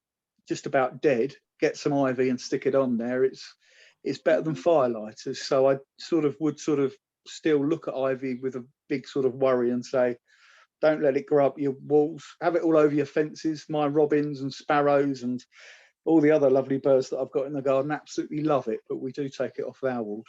just about dead, get some ivy and stick it on there. It's better than firelighters. So I would still look at ivy with a big sort of worry and say, don't let it grow up your walls. Have it all over your fences. My robins and sparrows and all the other lovely birds that I've got in the garden absolutely love it, but we do take it off our walls.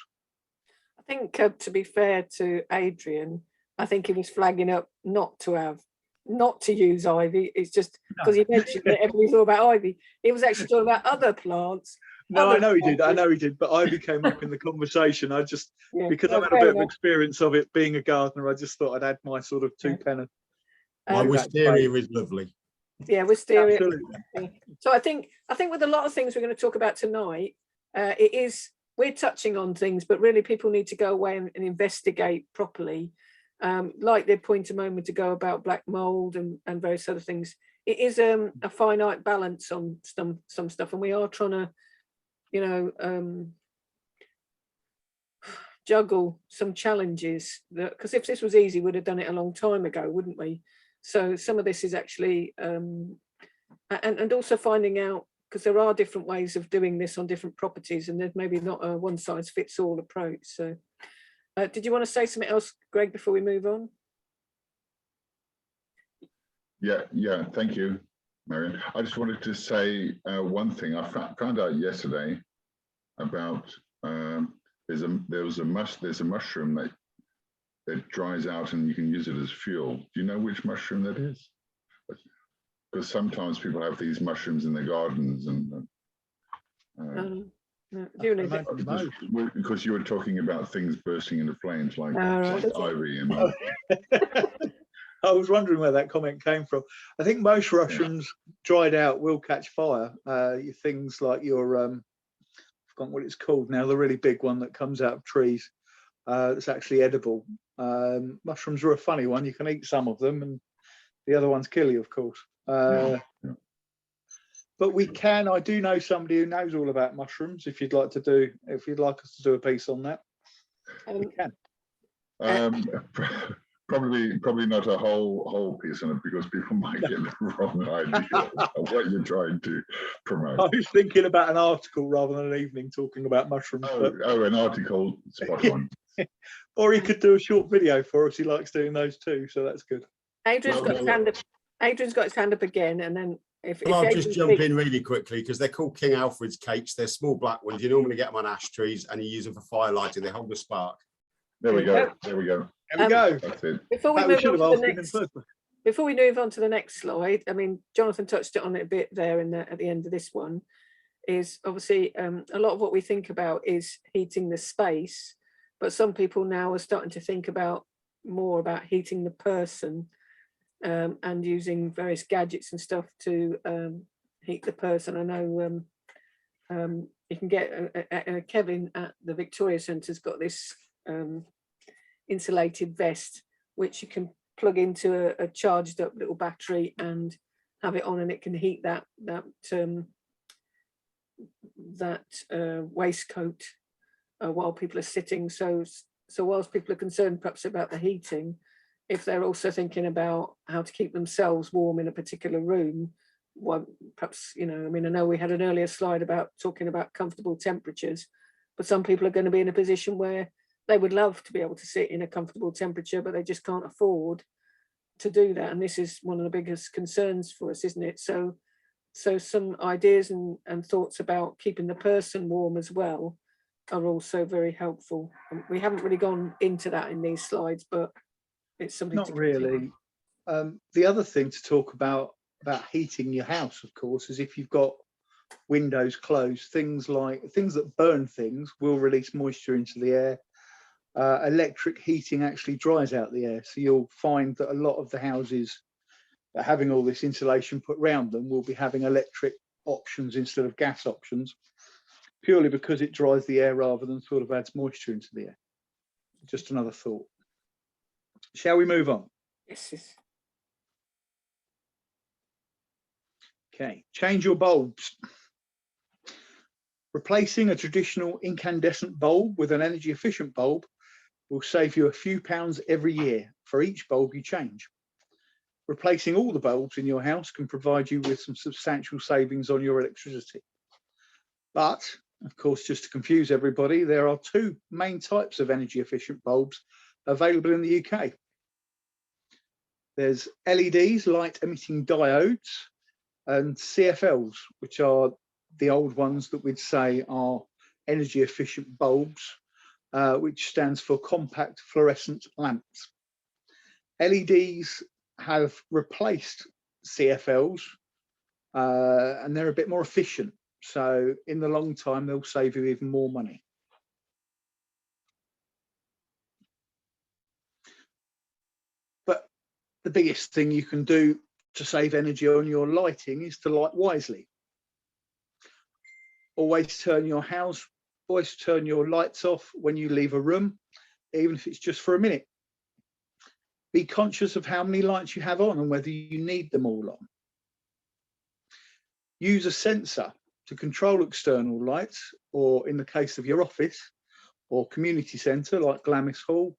I think to be fair to Adrian, I think he was flagging up not to use ivy. It's just because he mentioned that everybody's all about ivy. He was actually talking about other plants. No, I know he did, but ivy came up in the conversation. I just, because I've had a bit of experience of it being a gardener, I just thought I'd add my sort of 2 pence. My wisteria is lovely. Yeah, wisteria. Absolutely. So I think with a lot of things we're going to talk about tonight, we're touching on things, but really people need to go away and investigate properly. Like they point a moment ago about black mold and various other things. It is a finite balance on some stuff, and we are trying to, juggle some challenges. Because if this was easy, we'd have done it a long time ago, wouldn't we? So some of this is actually, and also finding out, because there are different ways of doing this on different properties, and there's maybe not a one-size-fits-all approach. So did you want to say something else, Greg, before we move on? Yeah, thank you, Marion. I just wanted to say one thing. I found out yesterday about there's a mushroom that dries out and you can use it as fuel. Do you know which mushroom that is? Because sometimes people have these mushrooms in their gardens and no, because you were talking about things bursting into flames like ivy and I was wondering where that comment came from. I think most mushrooms dried out will catch fire. Things like your I've forgotten what it's called now, the really big one that comes out of trees, that's actually edible. Mushrooms are a funny one. You can eat some of them and the other ones kill you, of course. But I do know somebody who knows all about mushrooms. If you'd like us to do a piece on that, we can. Probably not a whole piece on it, because people might get the wrong idea of what you're trying to promote. I was thinking about an article rather than an evening talking about mushrooms. An article, spot on. Or he could do a short video for us. He likes doing those too, so that's good. Adrian's got his hand up again, and then I'll just jump in really quickly, because they're called King Alfred's cakes. They're small black ones. You normally get them on ash trees, and you use them for fire lighting. They hold a spark. There we go. There we go. That's it. Before we move on to the next slide, I mean, Jonathan touched on it a bit there at the end of this one, is obviously a lot of what we think about is heating the space, but some people now are starting to think more about heating the person, and using various gadgets and stuff to heat the person. I know you can get Kevin at the Victoria Centre's got this insulated vest, which you can plug into a charged up little battery and have it on, and it can heat that waistcoat while people are sitting. So whilst people are concerned perhaps about the heating, if they're also thinking about how to keep themselves warm in a particular room, perhaps, I know we had an earlier slide about talking about comfortable temperatures, but some people are going to be in a position where they would love to be able to sit in a comfortable temperature, but they just can't afford to do that. And this is one of the biggest concerns for us, isn't it? So some ideas and thoughts about keeping the person warm as well. are also very helpful. And we haven't really gone into that in these slides, but it's something to Not consider. really. The other thing to talk about heating your house, of course, is if you've got windows closed, things that burn things will release moisture into the air. Electric heating actually dries out the air, so you'll find that a lot of the houses that are having all this insulation put around them will be having electric options instead of gas options, purely because it dries the air rather than sort of adds moisture into the air. Just another thought. Shall we move on? Yes. Okay, change your bulbs. Replacing a traditional incandescent bulb with an energy efficient bulb will save you a few pounds every year for each bulb you change. Replacing all the bulbs in your house can provide you with some substantial savings on your electricity. But, of course, just to confuse everybody, there are two main types of energy efficient bulbs available in the UK. There's LEDs, light emitting diodes, and CFLs, which are the old ones that we'd say are energy efficient bulbs, which stands for compact fluorescent lamps. LEDs have replaced CFLs, and they're a bit more efficient. So in the long time, they'll save you even more money. But the biggest thing you can do to save energy on your lighting is to light wisely. Always turn your lights off when you leave a room, even if it's just for a minute. Be conscious of how many lights you have on and whether you need them all on. Use a sensor to control external lights, or in the case of your office or community centre like Glamis Hall,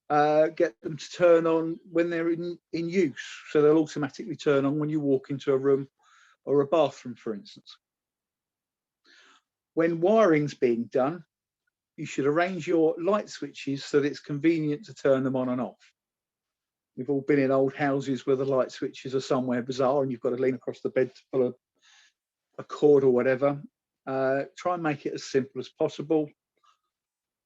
get them to turn on when they're in use. So they'll automatically turn on when you walk into a room or a bathroom, for instance. When wiring's being done, you should arrange your light switches so that it's convenient to turn them on and off. We've all been in old houses where the light switches are somewhere bizarre and you've got to lean across the bed to pull a cord or whatever. Try and make it as simple as possible.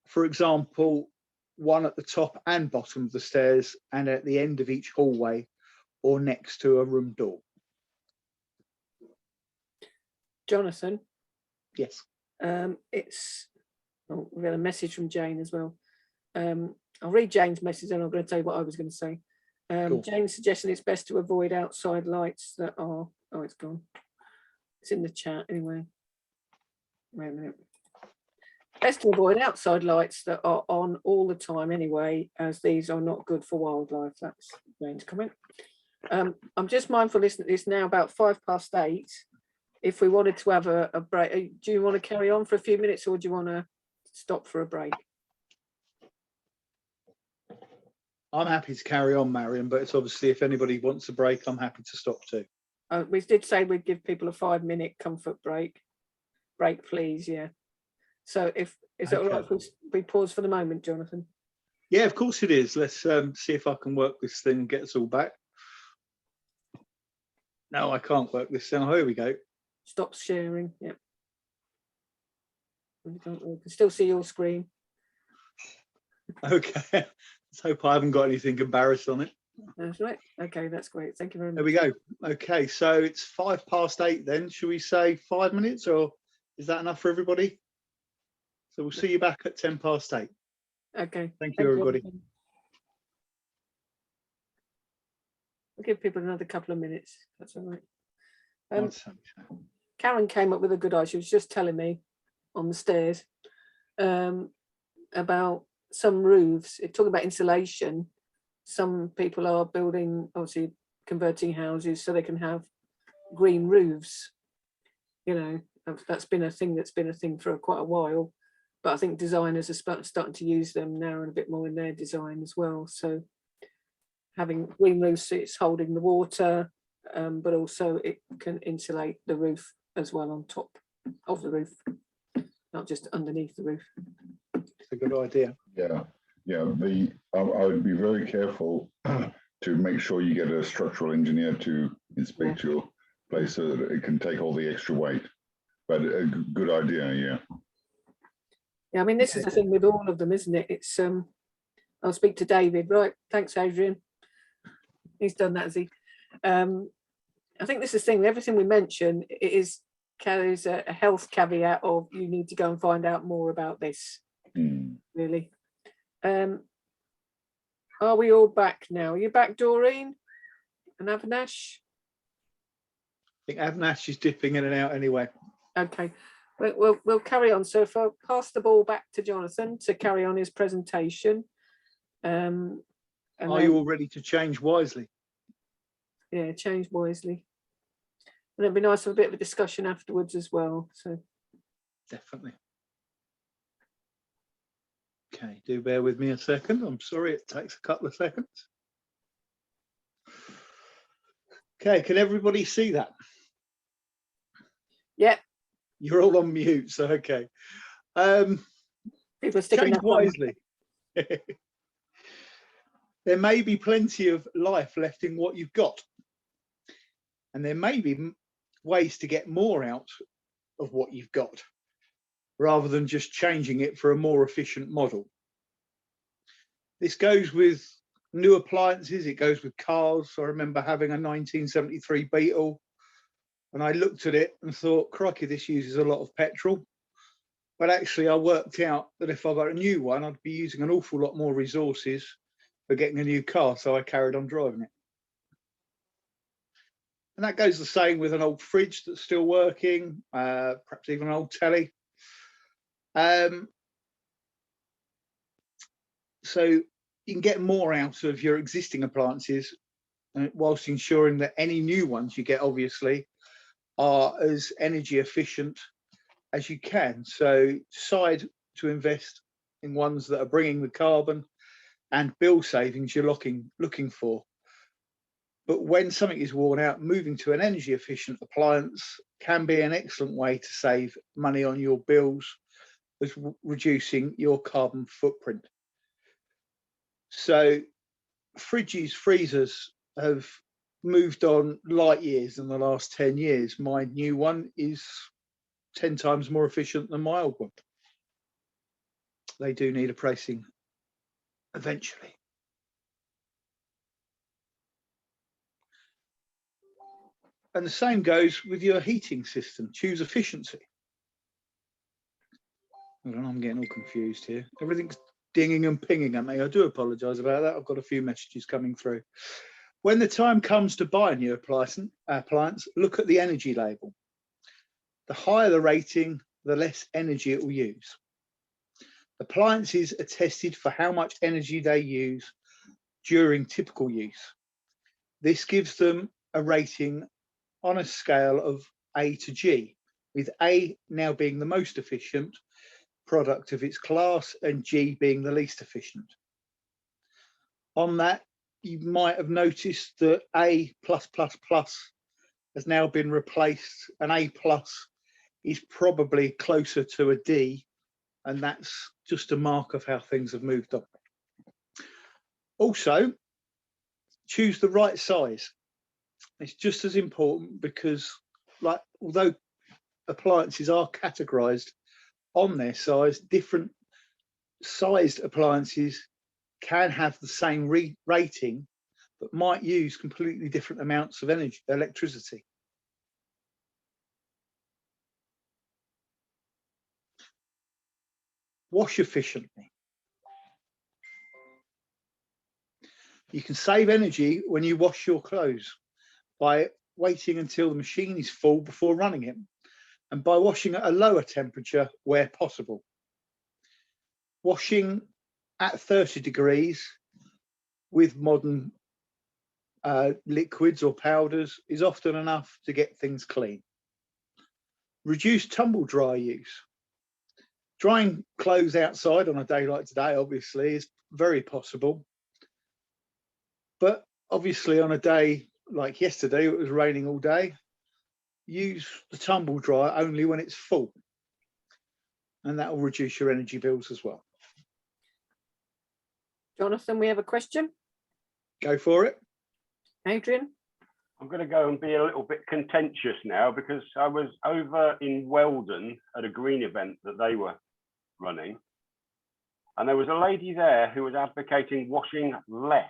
For example, one at the top and bottom of the stairs and at the end of each hallway or next to a room door. Jonathan? Yes. We've got a message from Jane as well. I'll read Jane's message and I'm going to tell you what I was going to say. Cool. Jane's suggesting it's best to avoid outside lights that are, oh, it's gone. It's in the chat anyway. Wait a minute. Best to avoid outside lights that are on all the time anyway, as these are not good for wildlife. That's Jane's comment. I'm just mindful, listen, it's now about 8:05. If we wanted to have a break, do you want to carry on for a few minutes or do you want to stop for a break? I'm happy to carry on, Marion, but it's obviously if anybody wants a break, I'm happy to stop too. We did say we'd give people a 5-minute comfort break. Break, please, yeah. So is it all right if we pause for the moment, Jonathan? Yeah, of course it is. Let's see if I can work this thing and get us all back. No, I can't work this thing. Oh, here we go. Stop sharing, yeah. We can still see your screen. Okay. Let's hope I haven't got anything embarrassed on it. That's right. Okay, that's great. Thank you very much. There we go. Okay, so it's 8:05 then. Should we say 5 minutes or is that enough for everybody? So we'll see you back at 8:10. Okay. Thank you, everybody. We'll give people another couple of minutes. That's all right. Karen came up with a good idea. She was just telling me on the stairs about some roofs. Talking about insulation. Some people are building, obviously converting houses so they can have green roofs. You know, that's been a thing for quite a while. But I think designers are starting to use them now and a bit more in their design as well. So having green roofs, it's holding the water, but also it can insulate the roof as well on top of the roof, not just underneath the roof. It's a good idea. Yeah. I would be very careful to make sure you get a structural engineer to inspect your place so that it can take all the extra weight. But a good idea, yeah. Yeah, I mean, this is the thing with all of them, isn't it? It's I'll speak to David. Right, thanks, Adrian. He's done that, has he? I think this is the thing. Everything we mention carries a health caveat of you need to go and find out more about this. Really. Are we all back now? Are you back, Doreen and Avinash? I think Avinash is dipping in and out anyway. Okay, we'll carry on. So if I pass the ball back to Jonathan to carry on his presentation. And Are you all ready to change wisely? Yeah, change wisely. And it'd be nice to have a bit of a discussion afterwards as well. So definitely. Okay, do bear with me a second. I'm sorry, it takes a couple of seconds. Okay, can everybody see that? Yeah. You're all on mute, so okay. People sticking change wisely. There may be plenty of life left in what you've got. And there may be ways to get more out of what you've got, rather than just changing it for a more efficient model. This goes with new appliances, it goes with cars. I remember having a 1973 Beetle, and I looked at it and thought, crikey, this uses a lot of petrol. But actually I worked out that if I got a new one, I'd be using an awful lot more resources for getting a new car, so I carried on driving it. And that goes the same with an old fridge that's still working, perhaps even an old telly. So you can get more out of your existing appliances, whilst ensuring that any new ones you get, obviously, are as energy efficient as you can. So decide to invest in ones that are bringing the carbon and bill savings you're looking for. But when something is worn out, moving to an energy efficient appliance can be an excellent way to save money on your bills, as reducing your carbon footprint. So fridges, freezers have moved on light years in the last 10 years. My new one is 10 times more efficient than my old one. They do need replacing eventually. And the same goes with your heating system. Choose efficiency. Hold on, I'm getting all confused here. Everything's dinging and pinging at me. I do apologise about that. I've got a few messages coming through. When the time comes to buy a new appliance, look at the energy label. The higher the rating, the less energy it will use. Appliances are tested for how much energy they use during typical use. This gives them a rating on a scale of A to G, with A now being the most efficient product of its class and G being the least efficient. On that, you might have noticed that A+++ has now been replaced, and A+ is probably closer to a D, and that's just a mark of how things have moved on. Also, choose the right size. It's just as important, because although appliances are categorized on their size, different sized appliances can have the same rating but might use completely different amounts of electricity. Wash efficiently. You can save energy when you wash your clothes by waiting until the machine is full before running it, and by washing at a lower temperature where possible. Washing at 30 degrees with modern liquids or powders is often enough to get things clean. Reduce tumble dryer use. Drying clothes outside on a day like today, obviously, is very possible. But obviously on a day like yesterday, it was raining all day, use the tumble dryer only when it's full. And that will reduce your energy bills as well. Jonathan, we have a question. Go for it. Adrian? I'm going to go and be a little bit contentious now, because I was over in Weldon at a green event that they were running, and there was a lady there who was advocating washing less.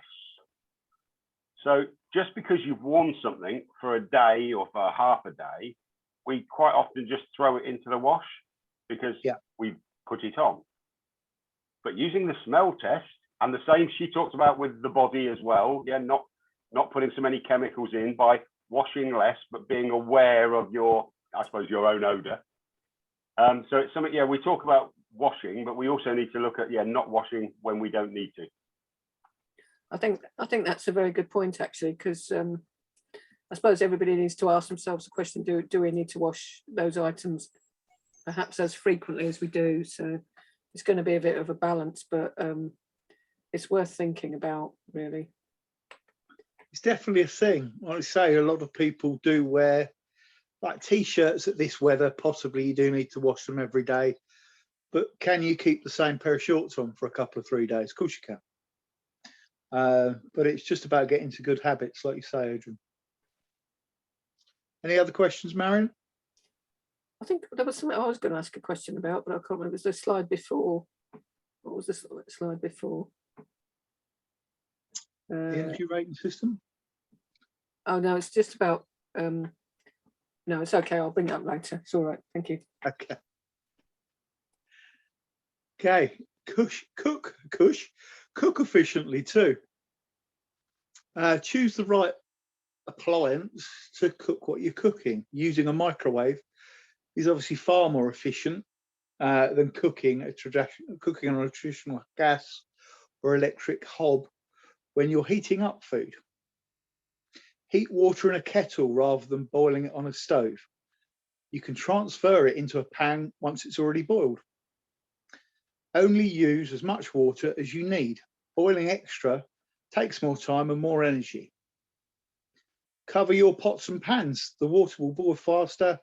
So just because you've worn something for a day or for half a day, we quite often just throw it into the wash because we put it on. But using the smell test, and the same she talked about with the body as well, not putting so many chemicals in by washing less, but being aware of your, I suppose, your own odor. So it's something, we talk about washing, but we also need to look at, not washing when we don't need to. I think that's a very good point, actually, because I suppose everybody needs to ask themselves the question, do we need to wash those items perhaps as frequently as we do? So it's going to be a bit of a balance, but it's worth thinking about, really. It's definitely a thing. Like I say, a lot of people do wear like t-shirts at this weather. Possibly you do need to wash them every day, but can you keep the same pair of shorts on for a couple of 3 days? Of course you can. But it's just about getting to good habits, like you say, Adrian. Any other questions, Marion? I think there was something I was going to ask a question about, but I can't remember. It was the slide before. What was the slide before? The energy rating system? Oh, no, it's just about, no, it's okay. I'll bring it up later. It's all right. Thank you. Okay. Okay. Cook efficiently too. Choose the right appliance to cook what you're cooking. Using a microwave is obviously far more efficient than cooking on a traditional gas or electric hob when you're heating up food. Heat water in a kettle rather than boiling it on a stove. You can transfer it into a pan once it's already boiled. Only use as much water as you need. Boiling extra takes more time and more energy. Cover your pots and pans. The water will boil faster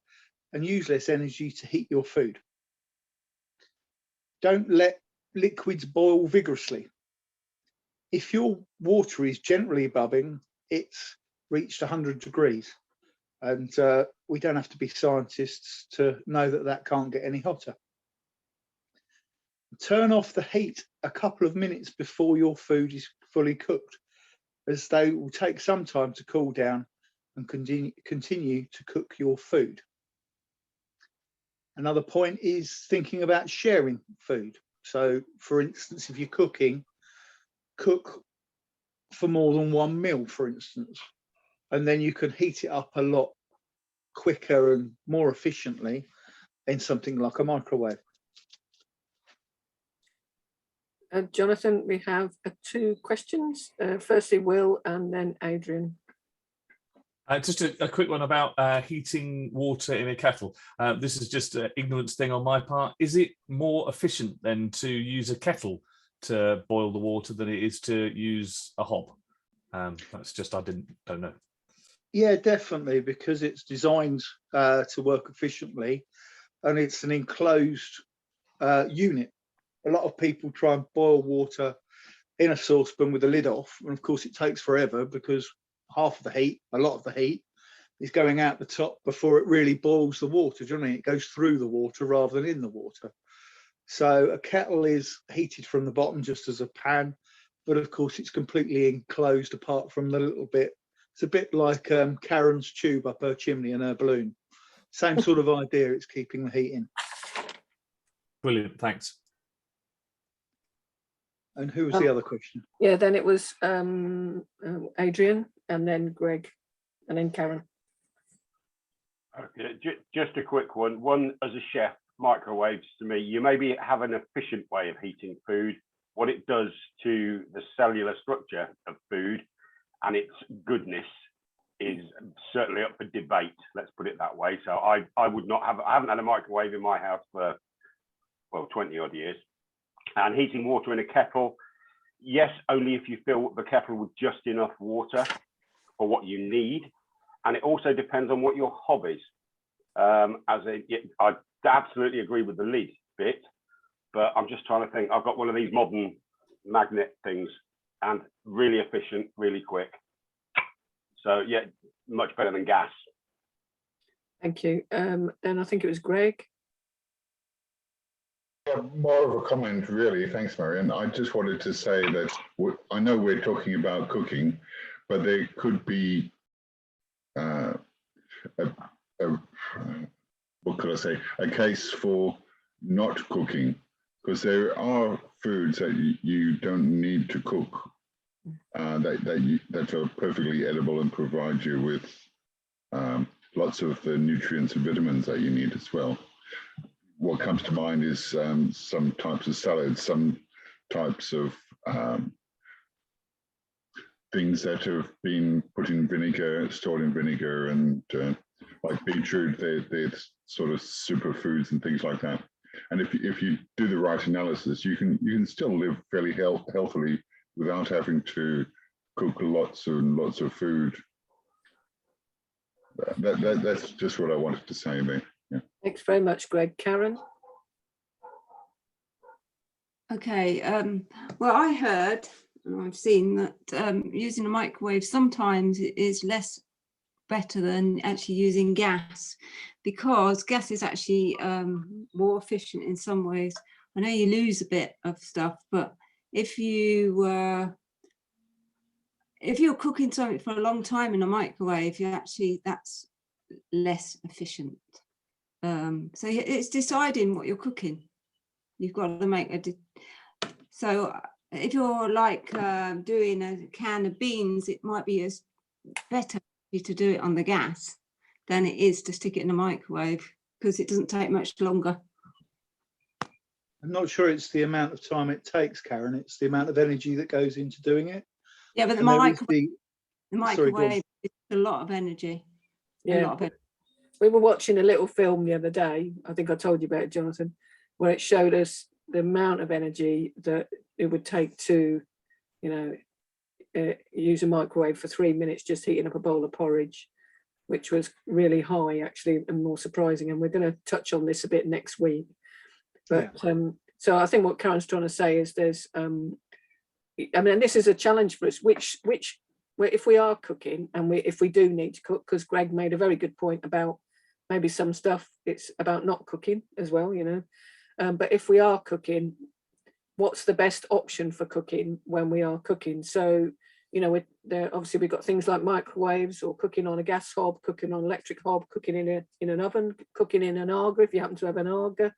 and use less energy to heat your food. Don't let liquids boil vigorously. If your water is gently bubbling, it's reached 100 degrees. And we don't have to be scientists to know that that can't get any hotter. Turn off the heat a couple of minutes before your food is fully cooked, as they will take some time to cool down and continue to cook your food. Another point is thinking about sharing food. So, for instance, if you're cooking, cook for more than one meal, for instance, and then you can heat it up a lot quicker and more efficiently in something like a microwave. Jonathan, we have 2 questions. Firstly, Will, and then Adrian. Just a quick one about heating water in a kettle. This is just an ignorance thing on my part. Is it more efficient then to use a kettle to boil the water than it is to use a hob? That's just, I don't know. Yeah, definitely, because it's designed to work efficiently, and it's an enclosed unit. A lot of people try and boil water in a saucepan with the lid off, and of course it takes forever because half of the heat, a lot of the heat, is going out the top before it really boils the water. Do you know what I mean? It goes through the water rather than in the water. So a kettle is heated from the bottom just as a pan, but of course it's completely enclosed apart from the little bit. It's a bit like Karen's tube up her chimney and her balloon. Same sort of idea, it's keeping the heat in. Brilliant, thanks. And who was the other question? Yeah, then it was Adrian, and then Greg, and then Karen. Okay, just a quick one. One, as a chef, microwaves to me, you maybe have an efficient way of heating food. What it does to the cellular structure of food and its goodness is certainly up for debate. Let's put it that way. So I would not have. I haven't had a microwave in my house for 20 odd years. And heating water in a kettle, yes, only if you fill the kettle with just enough water for what you need. And it also depends on what your hob is. I absolutely agree with the lid bit, but I'm just trying to think. I've got one of these modern magnet things, and really efficient, really quick. So yeah, much better than gas. Thank you. Then I think it was Greg. Yeah, more of a comment, really. Thanks, Marion. I just wanted to say that I know we're talking about cooking, but there could be a what could I say? A case for not cooking, because there are foods that you don't need to cook that are perfectly edible and provide you with lots of the nutrients and vitamins that you need as well. What comes to mind is some types of salads, some types of things that have been put in vinegar, stored in vinegar, and like beetroot, they're sort of superfoods and things like that. And if you do the right analysis, you can still live fairly healthily without having to cook lots and lots of food. That's just what I wanted to say there. Yeah. Thanks very much, Greg. Karen? Okay, well, I heard, and I've seen that using a microwave sometimes is less better than actually using gas, because gas is actually more efficient in some ways. I know you lose a bit of stuff, but if you're cooking something for a long time in a microwave, that's less efficient. So it's deciding what you're cooking. You've got to make so if you're like doing a can of beans, it might be better to do it on the gas than it is to stick it in a microwave, because it doesn't take much longer. I'm not sure it's the amount of time it takes, Karen. It's the amount of energy that goes into doing it. Yeah, but the microwave is a lot of energy. Yeah. We were watching a little film the other day, I think I told you about it, Jonathan, where it showed us the amount of energy that it would take to, use a microwave for 3 minutes just heating up a bowl of porridge, which was really high, actually, and more surprising. And we're going to touch on this a bit next week. But so I think what Karen's trying to say is there's, this is a challenge for us, if we are cooking and if we do need to cook, because Greg made a very good point about maybe some stuff, it's about not cooking as well, but if we are cooking, what's the best option for cooking when we are cooking? So, obviously we've got things like microwaves, or cooking on a gas hob, cooking on an electric hob, cooking in an oven, cooking in an Arga if you happen to have an Arga.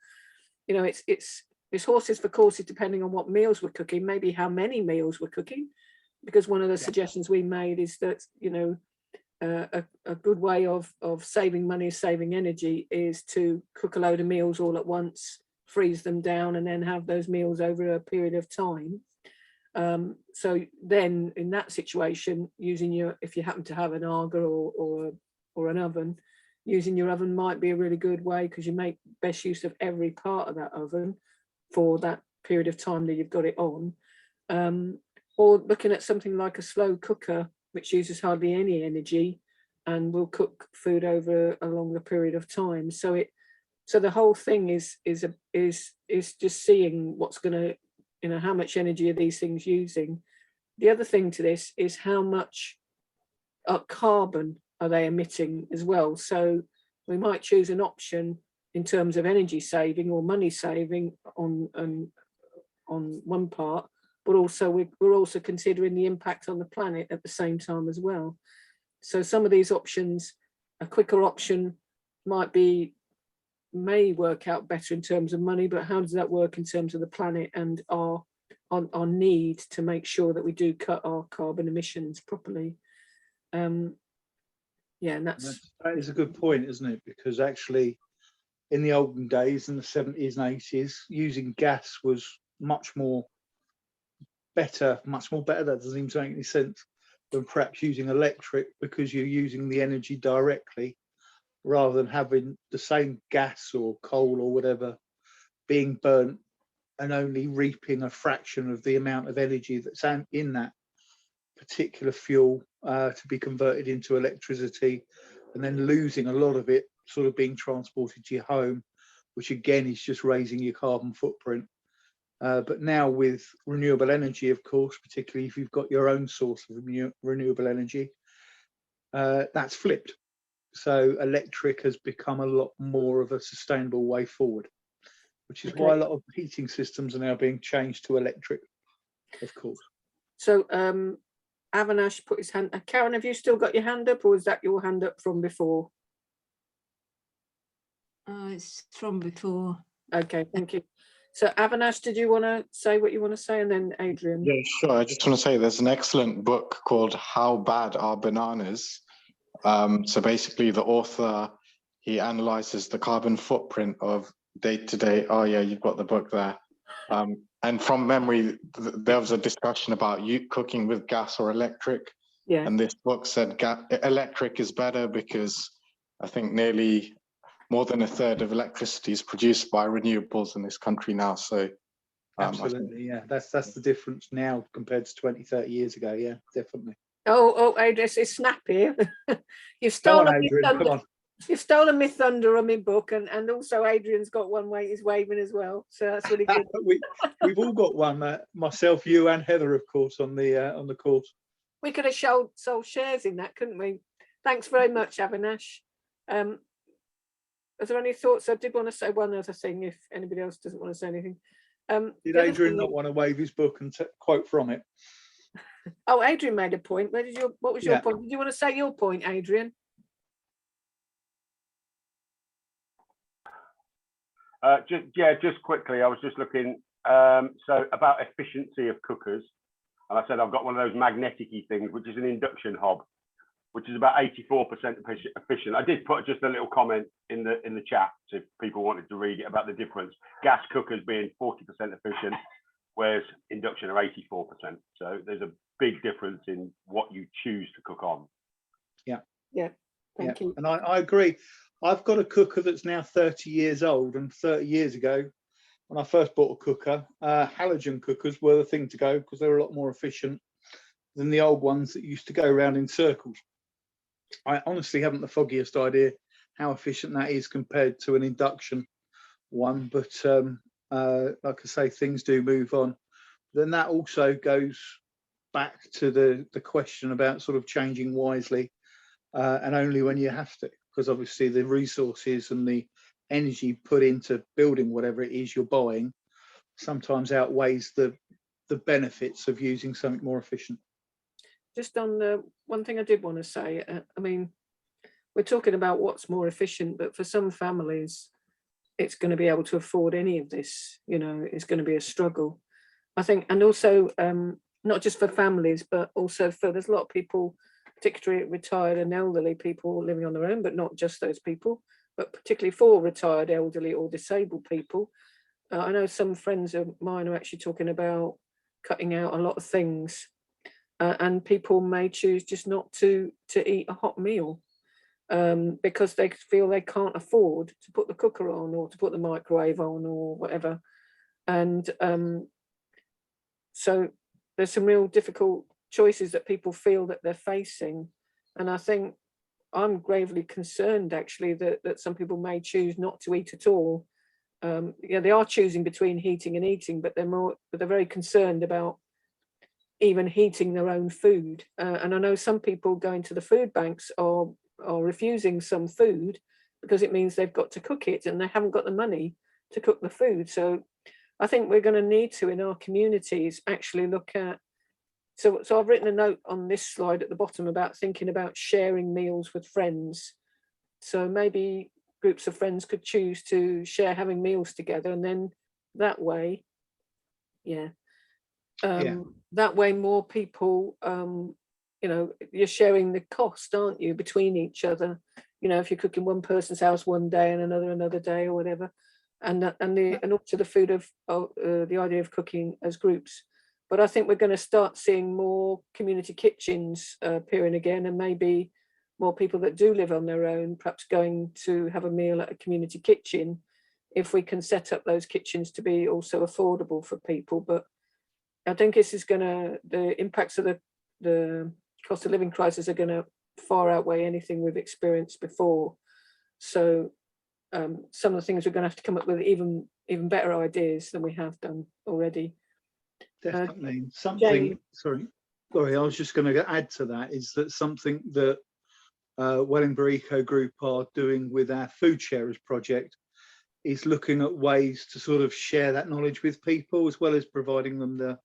It's horses for courses depending on what meals we're cooking, maybe how many meals we're cooking. Because one of the suggestions we made is that, a good way of saving money, saving energy, is to cook a load of meals all at once, freeze them down, and then have those meals over a period of time. So then in that situation, if you happen to have an Arga or an oven, using your oven might be a really good way, because you make best use of every part of that oven for that period of time that you've got it on. Or looking at something like a slow cooker, which uses hardly any energy and will cook food over a longer period of time. So the whole thing is just seeing what's going to, how much energy are these things using. The other thing to this is how much carbon are they emitting as well. So we might choose an option in terms of energy saving or money saving on one part, but also we're also considering the impact on the planet at the same time as well. So some of these options, a quicker option may work out better in terms of money, but how does that work in terms of the planet and our need to make sure that we do cut our carbon emissions properly? And that is a good point, isn't it? Because actually, in the olden days, in the 70s and 80s, using gas was much more better. That doesn't even make any sense, than perhaps using electric, because you're using the energy directly rather than having the same gas or coal or whatever being burnt and only reaping a fraction of the amount of energy that's in that particular fuel to be converted into electricity, and then losing a lot of it sort of being transported to your home, which again is just raising your carbon footprint. But now with renewable energy, of course, particularly if you've got your own source of renewable energy, that's flipped. So electric has become a lot more of a sustainable way forward. which is Okay. why a lot of heating systems are now being changed to electric, of course. So Avinash put his hand. Karen, have you still got your hand up, or is that your hand up from before? It's from before. Okay, thank you. So Avinash, did you want to say what you want to say, and then Adrian? Yeah, sure. I just want to say there's an excellent book called How Bad Are Bananas? So basically the author, he analyzes the carbon footprint of day-to-day. Oh yeah, you've got the book there. And from memory, there was a discussion about you cooking with gas or electric. Yeah. And this book said electric is better because I think nearly more than a third of electricity is produced by renewables in this country now. So Absolutely, yeah. That's the difference now compared to 20, 30 years ago. Yeah, definitely. Oh, Adrian, it's snappy. You've Come on, stolen me Adrian, come thunder. on. You've stolen my thunder on my book, and also Adrian's got one way he's waving as well. So that's really good. We've all got one. Myself, you, and Heather, of course, on the course. We could have sold shares in that, couldn't we? Thanks very much, Avinash. Are there any thoughts? I did want to say one other thing, if anybody else doesn't want to say anything. Did Adrian not want to wave his book and quote from it? Oh, Adrian made a point. What was your point? Did you want to say your point, Adrian? Just quickly, I was just looking, so about efficiency of cookers. And I said, I've got one of those magnetic-y things, which is an induction hob, which is about 84% efficient. I did put just a little comment in the chat if people wanted to read it about the difference. Gas cookers being 40% efficient, whereas induction are 84%. So there's a big difference in what you choose to cook on. Yeah. Thank you. And I agree. I've got a cooker that's now 30 years old, and 30 years ago, when I first bought a cooker, halogen cookers were the thing to go because they were a lot more efficient than the old ones that used to go around in circles. I honestly haven't the foggiest idea how efficient that is compared to an induction one, but like I say, things do move on. Then that also goes back to the question about sort of changing wisely, and only when you have to, because obviously the resources and the energy put into building whatever it is you're buying sometimes outweighs the benefits of using something more efficient. Just on the one thing I did want to say, I mean, we're talking about what's more efficient, but for some families, it's going to be able to afford any of this. You know, it's going to be a struggle, I think. And also, not just for families, but also there's a lot of people, particularly retired and elderly people living on their own, but not just those people, but particularly for retired, elderly or disabled people. I know some friends of mine are actually talking about cutting out a lot of things. And people may choose just not to eat a hot meal because they feel they can't afford to put the cooker on or to put the microwave on or whatever. And so there's some real difficult choices that people feel that they're facing. And I think I'm gravely concerned actually that some people may choose not to eat at all. Yeah, they are choosing between heating and eating, but they're very concerned about even heating their own food. And I know some people going to the food banks are refusing some food because it means they've got to cook it and they haven't got the money to cook the food. So I think we're going to need to, in our communities, actually look at, so I've written a note on this slide at the bottom about thinking about sharing meals with friends. So maybe groups of friends could choose to share having meals together, and then that way, that way more people, you know, you're sharing the cost, aren't you, between each other. You know, if you're cooking one person's house one day and another day or whatever, and also the food of the idea of cooking as groups. But I think we're going to start seeing more community kitchens appearing again, and maybe more people that do live on their own perhaps going to have a meal at a community kitchen, if we can set up those kitchens to be also affordable for people. But I think this is going to, the impacts of the cost of living crisis are going to far outweigh anything we've experienced before. So some of the things we're going to have to come up with even better ideas than we have done already. Definitely. Sorry, I was just going to add to that, is that something that Wellingborough Eco Group are doing with our food sharers project is looking at ways to sort of share that knowledge with people, as well as providing them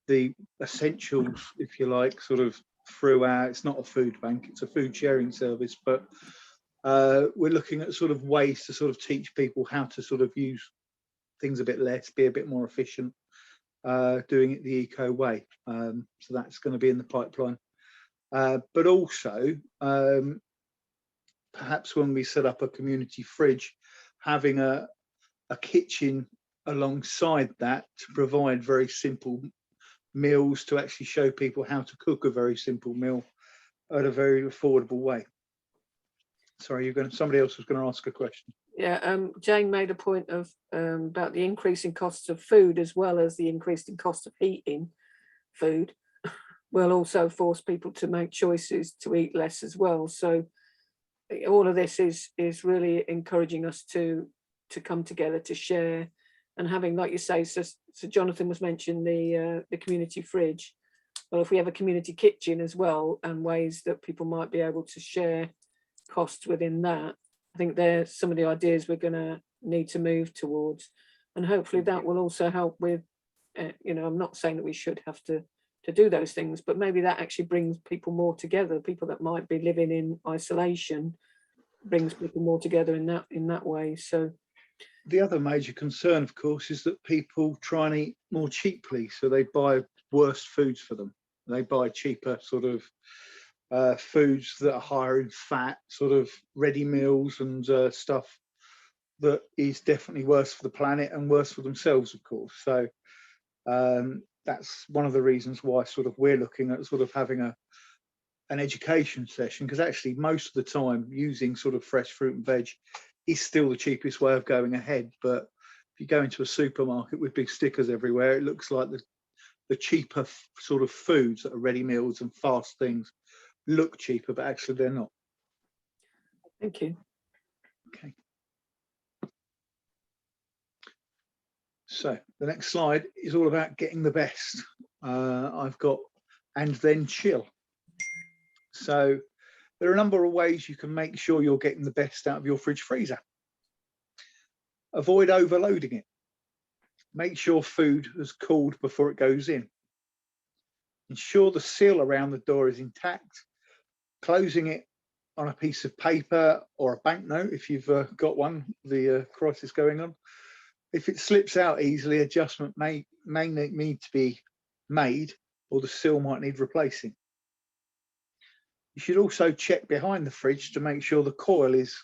the essentials, if you like, sort of through it's not a food bank, it's a food sharing service, but we're looking at sort of ways to sort of teach people how to sort of use things a bit less, be a bit more efficient, doing it the eco way. So that's going to be in the pipeline. But also, perhaps when we set up a community fridge, having a kitchen alongside that to provide very simple meals, to actually show people how to cook a very simple meal at a very affordable way. Sorry, somebody else was going to ask a question. Yeah, Jane made a point of about the increasing costs of food, as well as the increasing cost of heating food will also force people to make choices to eat less as well. So all of this is really encouraging us to come together, to share, and having, like you say, so Jonathan was mentioning the community fridge. Well, if we have a community kitchen as well, and ways that people might be able to share costs within that, I think there's some of the ideas we're going to need to move towards, and hopefully that will also help with, I'm not saying that we should have to do those things, but maybe that actually brings people more together. People that might be living in isolation, brings people more together in that way. So the other major concern, of course, is that people try and eat more cheaply, so they buy worse foods for them. They buy cheaper sort of foods that are higher in fat, sort of ready meals and stuff that is definitely worse for the planet and worse for themselves, of course. So that's one of the reasons why sort of we're looking at sort of having an education session, because actually most of the time using sort of fresh fruit and veg is still the cheapest way of going ahead. But if you go into a supermarket with big stickers everywhere, it looks like the cheaper sort of foods that are ready meals and fast things look cheaper, but actually they're not. Thank you. Okay. So the next slide is all about getting the best. I've got and then chill. So there are a number of ways you can make sure you're getting the best out of your fridge freezer. Avoid overloading it. Make sure food has cooled before it goes in. Ensure the seal around the door is intact. Closing it on a piece of paper or a banknote, if you've got one, the crisis going on. If it slips out easily, adjustment may need to be made, or the seal might need replacing. You should also check behind the fridge to make sure the coil is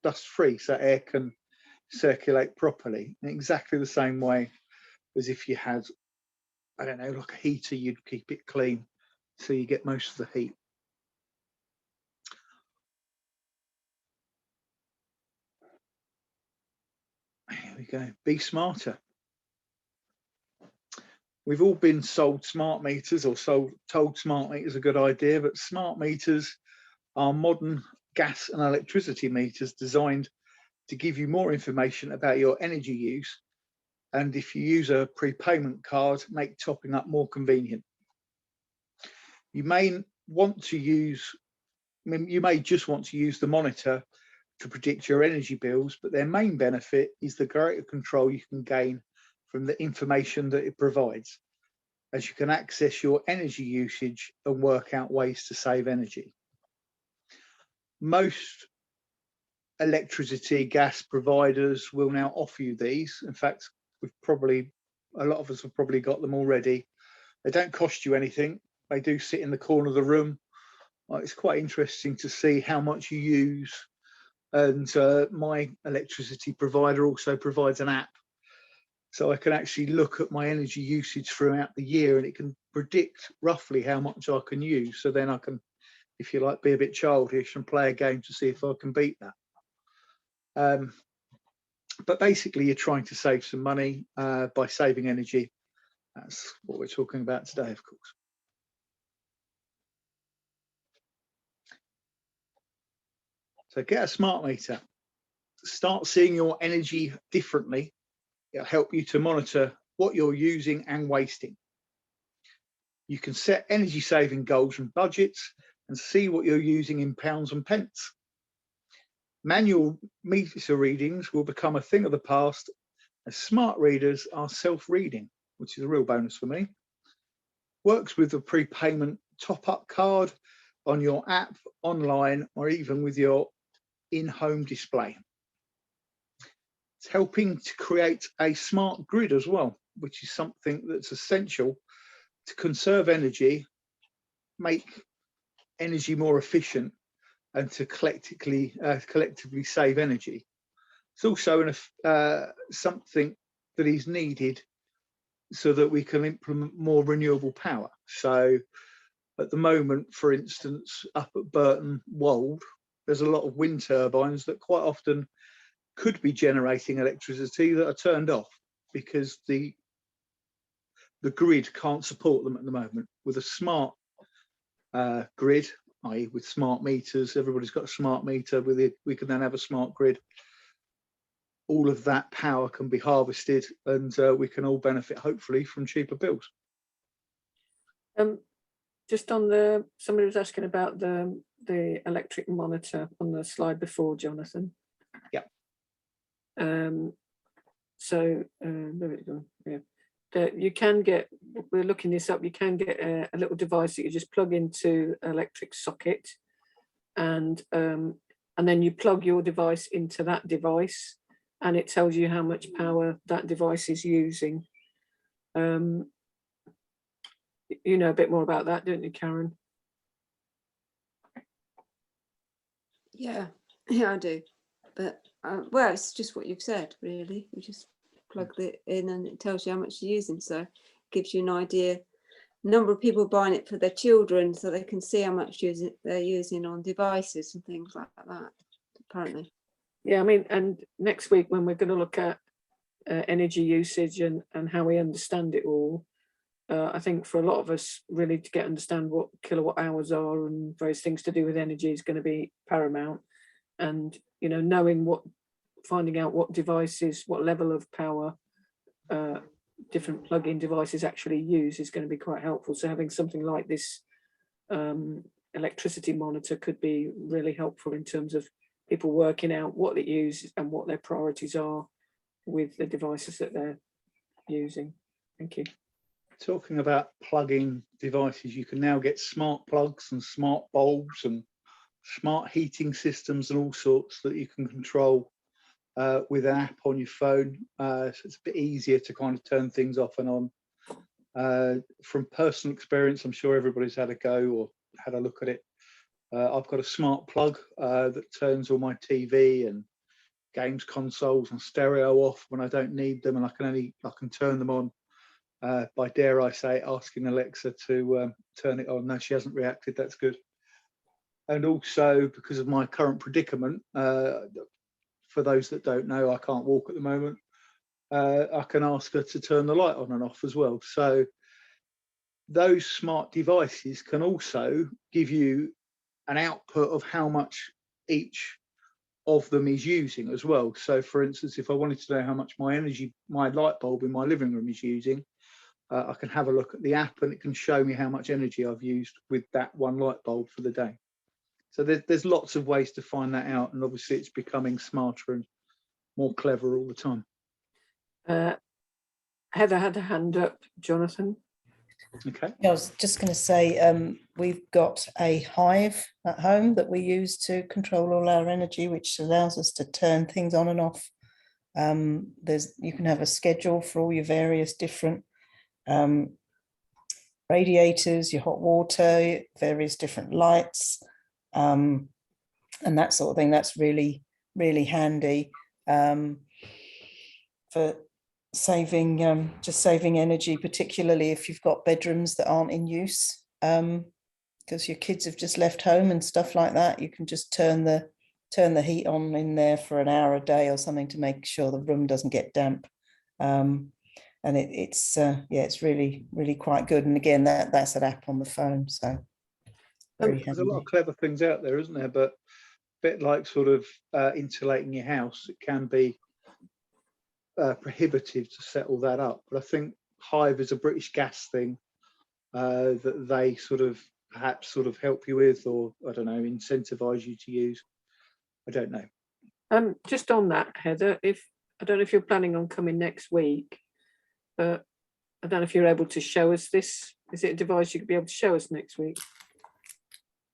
dust free, so air can circulate properly, in exactly the same way as if you had, I don't know, like a heater, you'd keep it clean so you get most of the heat. Here we go. Be smarter. We've all been sold smart meters, or told smart meters are a good idea, but smart meters are modern gas and electricity meters designed to give you more information about your energy use, and if you use a prepayment card, make topping up more convenient. You may just want to use the monitor to predict your energy bills, but their main benefit is the greater control you can gain from the information that it provides, as you can access your energy usage and work out ways to save energy. Most electricity gas providers will now offer you these. In fact, a lot of us have probably got them already. They don't cost you anything. They do sit in the corner of the room. It's quite interesting to see how much you use. And my electricity provider also provides an app, so I can actually look at my energy usage throughout the year, and it can predict roughly how much I can use. So then I can, if you like, be a bit childish and play a game to see if I can beat that. But basically, you're trying to save some money by saving energy. That's what we're talking about today, of course. So get a smart meter. Start seeing your energy differently. It'll help you to monitor what you're using and wasting. You can set energy saving goals and budgets and see what you're using in pounds and pence. Manual meter readings will become a thing of the past as smart readers are self-reading, which is a real bonus for me. Works with a prepayment top-up card on your app, online, or even with your in-home display. It's helping to create a smart grid as well, which is something that's essential to conserve energy, make energy more efficient, and to collectively save energy. It's also something that is needed so that we can implement more renewable power. So at the moment, for instance, up at Burton Wold, there's a lot of wind turbines that quite often could be generating electricity that are turned off because the grid can't support them at the moment. With a smart grid, i.e. with smart meters, everybody's got a smart meter, with it we can then have a smart grid. All of that power can be harvested and we can all benefit, hopefully, from cheaper bills. Just on somebody was asking about the electric monitor on the slide before, Jonathan. Yeah. So there we go. Yeah, you can get. We're looking this up. You can get a little device that you just plug into an electric socket, and then you plug your device into that device, and it tells you how much power that device is using. You know a bit more about that, don't you, Karen? Yeah, I do. But well, it's just what you've said, really. You just plug it in and it tells you how much you're using. So it gives you an idea. Number of people buying it for their children so they can see how much they're using on devices and things like that, apparently. Yeah, I mean, and next week when we're going to look at energy usage and how we understand it all, I think for a lot of us, really to understand what kilowatt hours are and various things to do with energy is going to be paramount. And, you know, finding out what devices, what level of power different plug-in devices actually use is going to be quite helpful. So having something like this electricity monitor could be really helpful in terms of people working out what it uses and what their priorities are with the devices that they're using. Thank you. Talking about plug-in devices, you can now get smart plugs and smart bulbs and smart heating systems and all sorts that you can control with an app on your phone. So it's a bit easier to kind of turn things off and on. From personal experience, I'm sure everybody's had a go or had a look at it. I've got a smart plug that turns all my TV and games consoles and stereo off when I don't need them, and I can turn them on by, dare I say, asking Alexa to turn it on. No, she hasn't reacted. That's good. And also, because of my current predicament, for those that don't know, I can't walk at the moment. I can ask her to turn the light on and off as well. So those smart devices can also give you an output of how much each of them is using as well. So for instance, if I wanted to know how much my light bulb in my living room is using, I can have a look at the app and it can show me how much energy I've used with that one light bulb for the day. So there's lots of ways to find that out, and obviously it's becoming smarter and more clever all the time. Heather had a hand up, Jonathan. Okay. I was just going to say we've got a hive at home that we use to control all our energy, which allows us to turn things on and off. You can have a schedule for all your various different radiators, your hot water, various different lights, and that sort of thing. That's really, really handy for saving saving energy, particularly if you've got bedrooms that aren't in use, because your kids have just left home and stuff like that. You can just turn the heat on in there for an hour a day or something to make sure the room doesn't get damp. And it's really, really quite good. And again, that's an app on the phone, so there's a lot of clever things out there, isn't there? But a bit like sort of insulating your house, it can be prohibitive to set all that up. But I think Hive is a British Gas thing that they perhaps help you with, or I don't know, incentivize you to use. I don't know. Just on that, Heather, if I don't know if you're planning on coming next week, but I don't know if you're able to show us this. Is it a device you could be able to show us next week?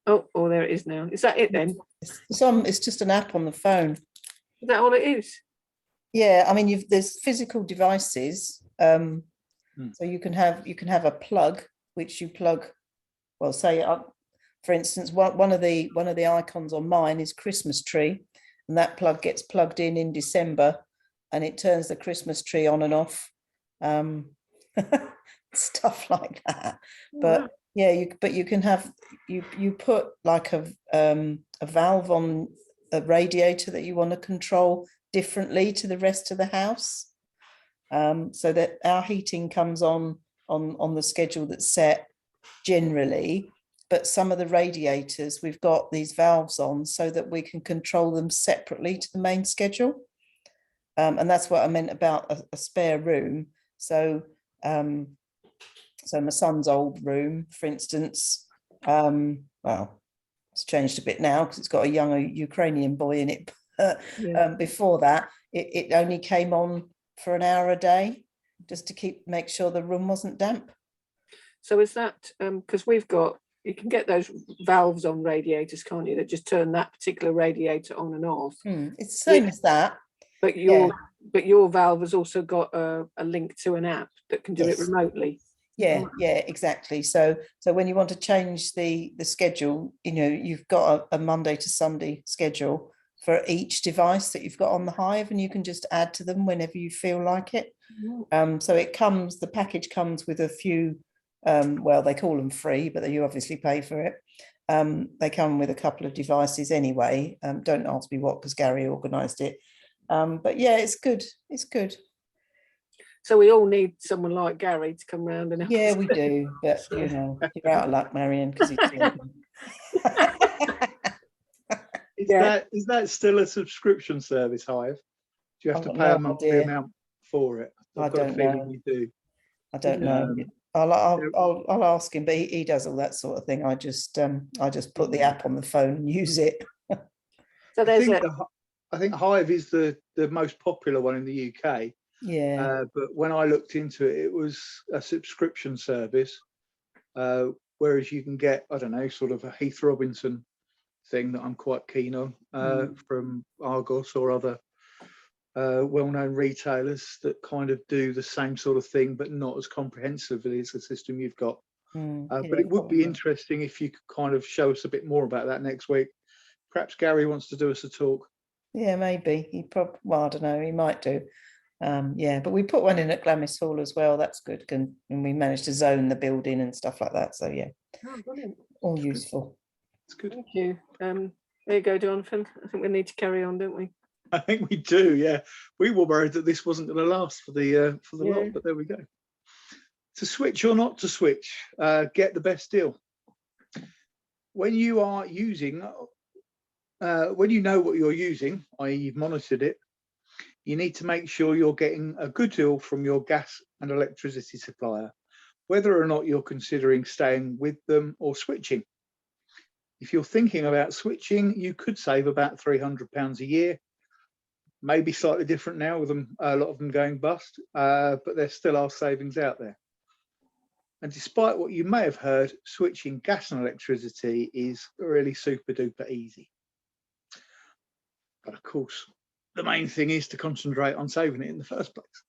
Oh, there it is now. Is that it then? It's just an app on the phone. Is that all it is? Yeah, I mean, there's physical devices. So you can have a plug which you plug. Well, say for instance, one of the icons on mine is Christmas tree, and that plug gets plugged in December, and it turns the Christmas tree on and off. Stuff like that. But yeah, you can have you put like a valve on a radiator that you want to control differently to the rest of the house, so that our heating comes on the schedule that's set generally, but some of the radiators we've got these valves on so that we can control them separately to the main schedule. And that's what I meant about a spare room. So my son's old room, for instance, well, it's changed a bit now because it's got a younger Ukrainian boy in it. Before that, it only came on for an hour a day, just to make sure the room wasn't damp. So is that because you can get those valves on radiators, can't you? That just turn that particular radiator on and off. It's the same as that. But your valve has also got a link to an app that can do it remotely. Yeah, exactly. So when you want to change the schedule, you've got a Monday to Sunday schedule for each device that you've got on the Hive, and you can just add to them whenever you feel like it. So the package comes with a few, well, they call them free, but you obviously pay for it. They come with a couple of devices anyway. Don't ask me what, because Gary organised it. But yeah, it's good. It's good. So we all need someone like Gary to come round and help. Yeah, we do. But you're out of luck, Marion, because he's Is that still a subscription service, Hive? Do you have to pay a monthly amount for it? I don't know. You do. I don't know. I'll ask him, but he does all that sort of thing. I just put the app on the phone and use it. So there's I think Hive is the most popular one in the UK. Yeah. But when I looked into it, it was a subscription service, whereas you can get, I don't know, sort of a Heath Robinson thing that I'm quite keen on from Argos or other well-known retailers that kind of do the same sort of thing, but not as comprehensively as the system you've got. But it would be interesting if you could kind of show us a bit more about that next week. Perhaps Gary wants to do us a talk. Yeah, maybe. He probably, well, I don't know, he might do. Yeah, but we put one in at Glamis Hall as well. That's good. And we managed to zone the building and stuff like that. So yeah, all useful. It's good. Thank you. There you go, Jonathan. I think we need to carry on, don't we? I think we do. Yeah, we were worried that this wasn't going to last for the lot, but there we go. To switch or not to switch, get the best deal. When you are using, when you know what you're using, i.e. you've monitored it, you need to make sure you're getting a good deal from your gas and electricity supplier, whether or not you're considering staying with them or switching. If you're thinking about switching, you could save about £300 a year. Maybe slightly different now with them, a lot of them going bust, but there still are savings out there. And despite what you may have heard, switching gas and electricity is really super duper easy. But of course, the main thing is to concentrate on saving it in the first place.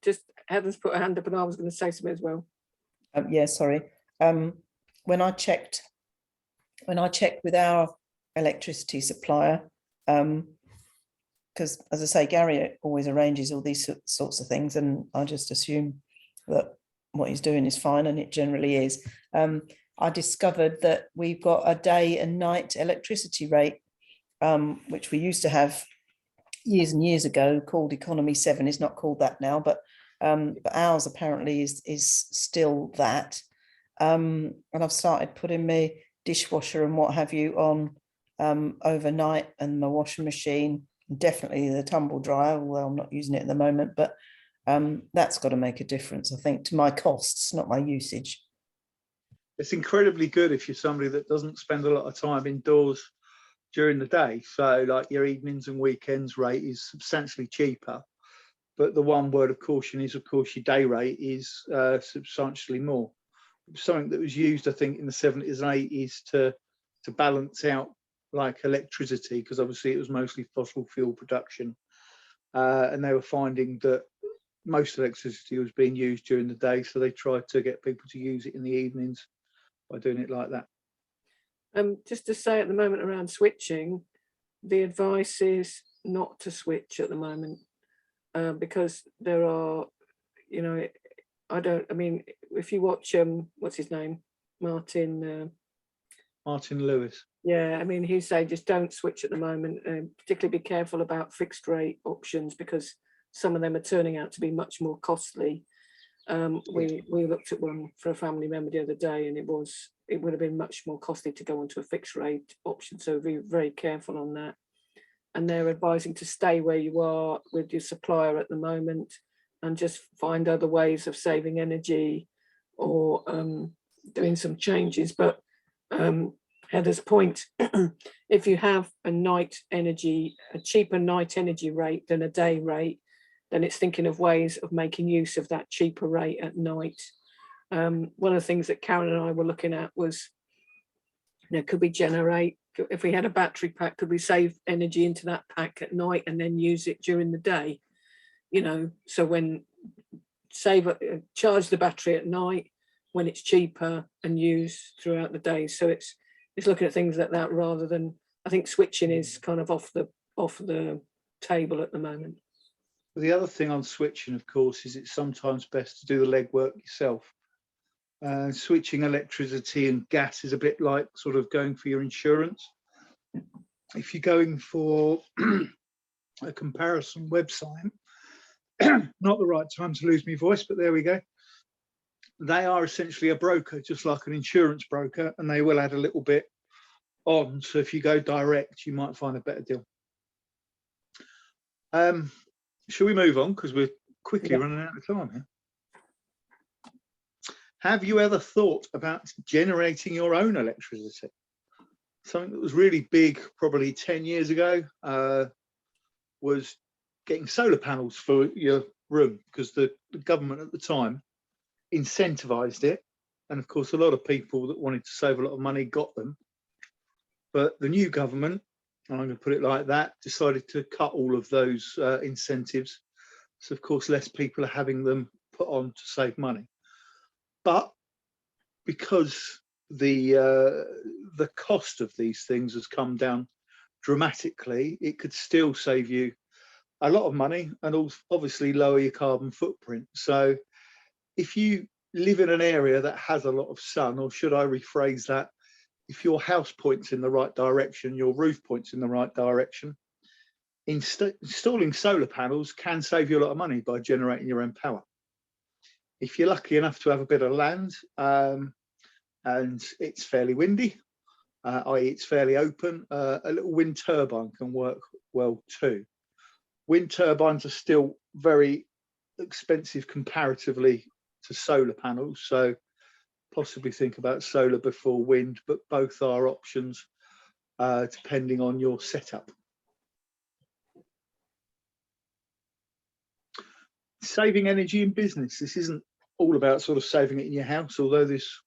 Just Heather's put her hand up and I was going to say something as well. Yeah, sorry. When I checked with our electricity supplier, because as I say, Gary always arranges all these sorts of things, and I just assume that what he's doing is fine, and it generally is. I discovered that we've got a day and night electricity rate, which we used to have years and years ago, called Economy 7. It's not called that now, but ours apparently is still that. And I've started putting my dishwasher and what have you on overnight, and my washing machine, definitely the tumble dryer, although I'm not using it at the moment, but that's got to make a difference, I think, to my costs, not my usage. It's incredibly good if you're somebody that doesn't spend a lot of time indoors during the day. So like your evenings and weekends rate is substantially cheaper. But the one word of caution is, of course, your day rate is substantially more. Something that was used, I think, in the 70s and 80s to balance out like electricity, because obviously it was mostly fossil fuel production. And they were finding that most electricity was being used during the day. So they tried to get people to use it in the evenings by doing it like that. Just to say at the moment around switching, the advice is not to switch at the moment. Because there are, you know, I mean, if you watch, what's his name? Martin Lewis. Yeah, I mean, he said just don't switch at the moment, particularly be careful about fixed rate options because some of them are turning out to be much more costly. We looked at one for a family member the other day and it would have been much more costly to go onto a fixed rate option. So be very careful on that. And they're advising to stay where you are with your supplier at the moment and just find other ways of saving energy or doing some changes. But Heather's point, if you have a cheaper night energy rate than a day rate, then it's thinking of ways of making use of that cheaper rate at night. One of the things that Karen and I were looking at was, could we generate, if we had a battery pack, could we save energy into that pack at night and then use it during the day? So when charge the battery at night when it's cheaper and use throughout the day. So it's looking at things like that rather than, I think switching is kind of off the table at the moment. The other thing on switching, of course, is it's sometimes best to do the legwork yourself. Switching electricity and gas is a bit like sort of going for your insurance. If you're going for a comparison website, not the right time to lose my voice, but there we go. They are essentially a broker, just like an insurance broker, and they will add a little bit on. So if you go direct, you might find a better deal. Shall we move on? Because we're quickly running out of time here. Have you ever thought about generating your own electricity? Something that was really big probably 10 years ago was getting solar panels for your room, because the government at the time incentivized it. And of course, a lot of people that wanted to save a lot of money got them. But the new government, and I'm going to put it like that, decided to cut all of those incentives. So of course, less people are having them put on to save money. But because the cost of these things has come down dramatically, it could still save you a lot of money and also obviously lower your carbon footprint. So if you live in an area that has a lot of sun, or should I rephrase that, if your house points in the right direction, your roof points in the right direction, installing solar panels can save you a lot of money by generating your own power. If you're lucky enough to have a bit of land and it's fairly windy, i.e. it's fairly open, a little wind turbine can work well too. Wind turbines are still very expensive comparatively to solar panels, so possibly think about solar before wind, but both are options depending on your setup. Saving energy in business. This isn't all about sort of saving it in your house, although this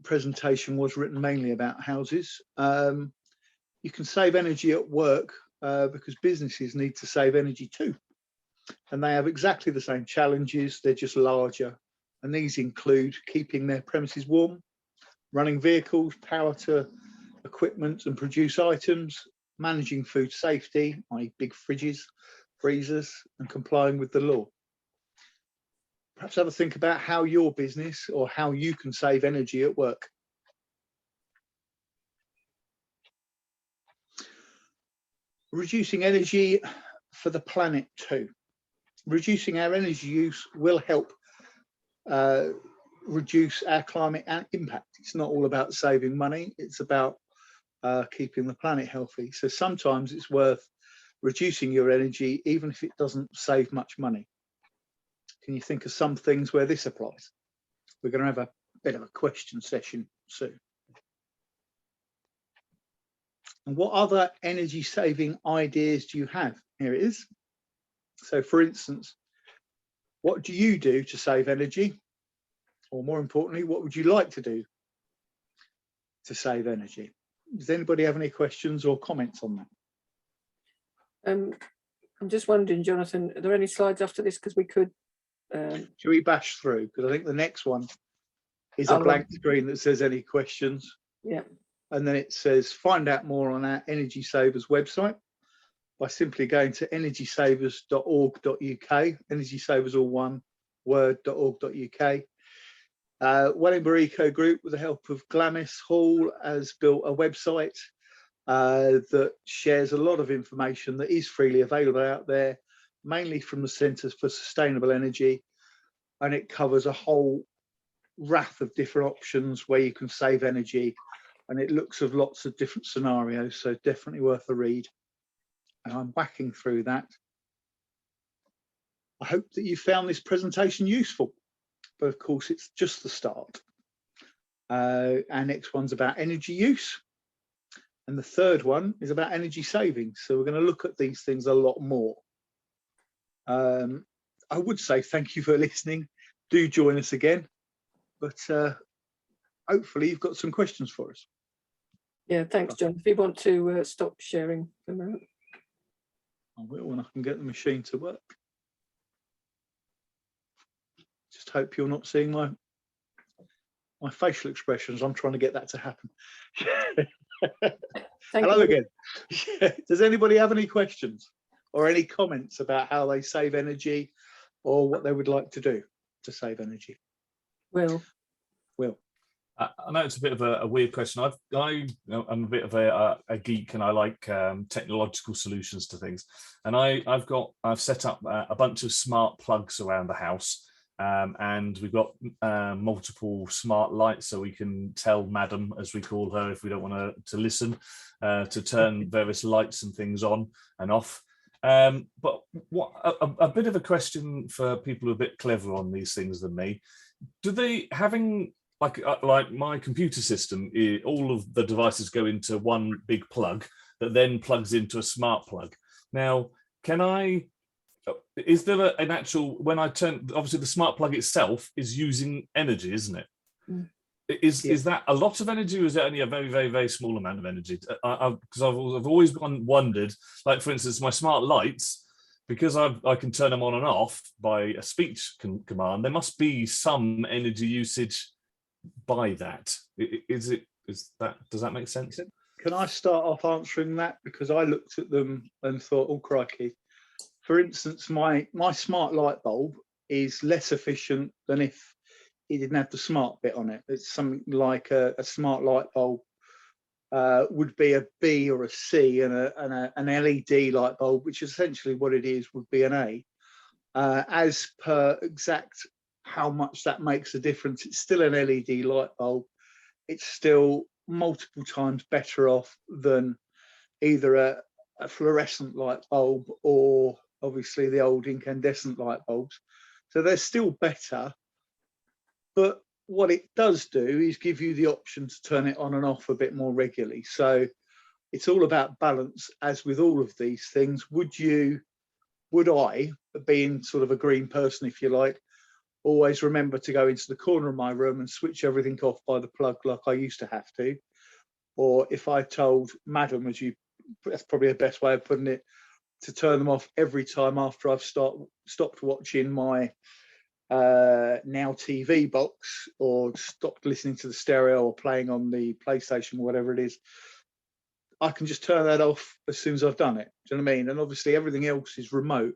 presentation was written mainly about houses. You can save energy at work because businesses need to save energy too. And they have exactly the same challenges, they're just larger. And these include keeping their premises warm, running vehicles, power to equipment and produce items, managing food safety, i.e. big fridges, freezers, and complying with the law. Perhaps have a think about how your business or how you can save energy at work. Reducing energy for the planet too. Reducing our energy use will help reduce our climate impact. It's not all about saving money, it's about keeping the planet healthy. So sometimes it's worth reducing your energy even if it doesn't save much money. Can you think of some things where this applies? We're going to have a bit of a question session soon. And what other energy saving ideas do you have? Here it is. So for instance, what do you do to save energy? Or more importantly, what would you like to do to save energy? Does anybody have any questions or comments on that? I'm just wondering, Jonathan, are there any slides after this? Because we could. Shall we bash through? Because I think the next one is a Oh, blank screen that says any questions. Yeah. And then it says find out more on our Energy Savers website by simply going to energysavers.org.uk. Energy Savers all one word.org.uk. Wellingborough Eco Group, with the help of Glamis Hall, has built a website that shares a lot of information that is freely available out there, mainly from the Centre for Sustainable Energy, and it covers a whole raft of different options where you can save energy, and it looks at lots of different scenarios, so definitely worth a read. And I'm whacking through that. I hope that you found this presentation useful, but of course it's just the start. Our next one's about energy use, and the third one is about energy savings. So we're going to look at these things a lot more. I would say thank you for listening. Do join us again, but hopefully you've got some questions for us. Yeah, thanks, John. If you want to stop sharing for a moment. I will when I can get the machine to work. Just hope you're not seeing my facial expressions. I'm trying to get that to happen. Hello again. Does anybody have any questions or any comments about how they save energy or what they would like to do to save energy? Will. I know it's a bit of a weird question. I'm a bit of a geek, and I like technological solutions to things. And I've set up a bunch of smart plugs around the house, and we've got multiple smart lights, so we can tell Madam, as we call her, if we don't want to listen, to turn various lights and things on and off. But what a bit of a question for people who are a bit clever on these things than me. Do they, having like my computer system, all of the devices go into one big plug that then plugs into a smart plug. Now, is there an actual, when I turn, obviously the smart plug itself is using energy, isn't it? Mm. Is that a lot of energy, or is it only a very, very, very small amount of energy? Because I've always wondered, like for instance, my smart lights, because I can turn them on and off by a speech command, there must be some energy usage by that. Does that make sense? Can I start off answering that? Because I looked at them and thought, oh crikey. For instance, my smart light bulb is less efficient than if it didn't have the smart bit on it. It's something like a smart light bulb would be a B or a C, and an LED light bulb, which is essentially what it is, would be an A. As per exact how much that makes a difference, it's still an LED light bulb. It's still multiple times better off than either a fluorescent light bulb or obviously the old incandescent light bulbs. So they're still better, but what it does do is give you the option to turn it on and off a bit more regularly. So it's all about balance, as with all of these things. Would I, being sort of a green person, if you like, always remember to go into the corner of my room and switch everything off by the plug like I used to have to? Or if I told Madam, that's probably the best way of putting it, to turn them off every time after I've stopped watching my Now TV box, or stopped listening to the stereo or playing on the PlayStation, whatever it is, I can just turn that off as soon as I've done it. Do you know what I mean? And obviously everything else is remote.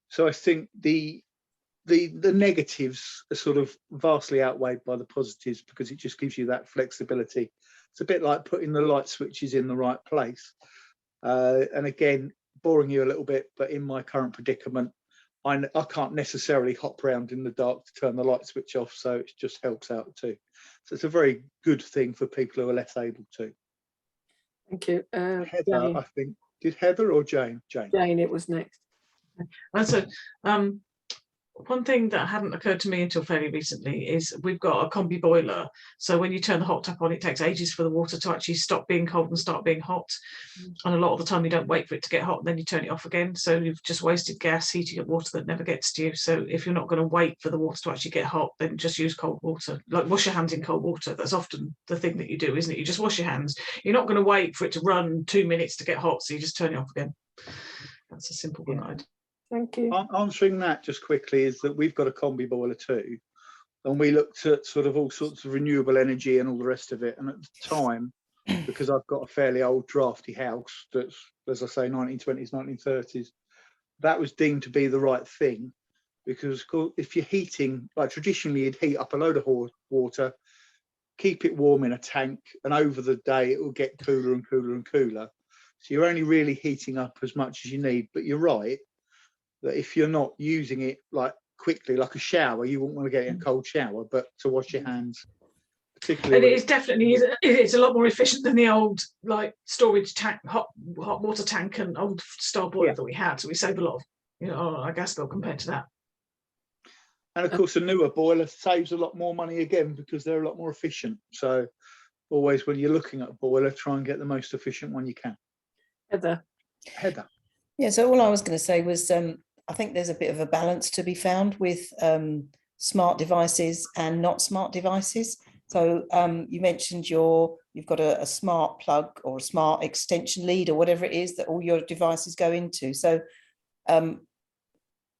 So I think the negatives are sort of vastly outweighed by the positives, because it just gives you that flexibility. It's a bit like putting the light switches in the right place. And again, boring you a little bit, but in my current predicament, I can't necessarily hop around in the dark to turn the light switch off, so it just helps out too. So it's a very good thing for people who are less able to. Thank you. Heather, Jane. I think, did Heather or Jane? Jane, it was next. And so, one thing that hadn't occurred to me until fairly recently is we've got a combi boiler. So when you turn the hot tap on, it takes ages for the water to actually stop being cold and start being hot. And a lot of the time you don't wait for it to get hot and then you turn it off again. So you've just wasted gas heating up water that never gets to you. So if you're not going to wait for the water to actually get hot, then just use cold water. Like wash your hands in cold water. That's often the thing that you do, isn't it? You just wash your hands. You're not going to wait for it to run 2 minutes to get hot. So you just turn it off again. That's a simple one. Yeah. Thank you. Answering that just quickly is that we've got a combi boiler too, and we looked at sort of all sorts of renewable energy and all the rest of it. And at the time, because I've got a fairly old drafty house that's, as I say, 1920s, 1930s, that was deemed to be the right thing, because if you're heating, like traditionally you'd heat up a load of water, keep it warm in a tank, and over the day it will get cooler and cooler and cooler. So you're only really heating up as much as you need. But you're right, that if you're not using it like quickly, like a shower, you wouldn't want to get in a cold shower, but to wash your hands, particularly. And it is definitely, it's a lot more efficient than the old like storage tank, hot water tank and old style boiler that we had. So we save a lot of, on our gas bill compared to that. And of course, a newer boiler saves a lot more money again, because they're a lot more efficient. So always when you're looking at a boiler, try and get the most efficient one you can. Heather. Yeah, so all I was going to say was I think there's a bit of a balance to be found with smart devices and not smart devices. So you mentioned you've got a smart plug or a smart extension lead or whatever it is that all your devices go into. So in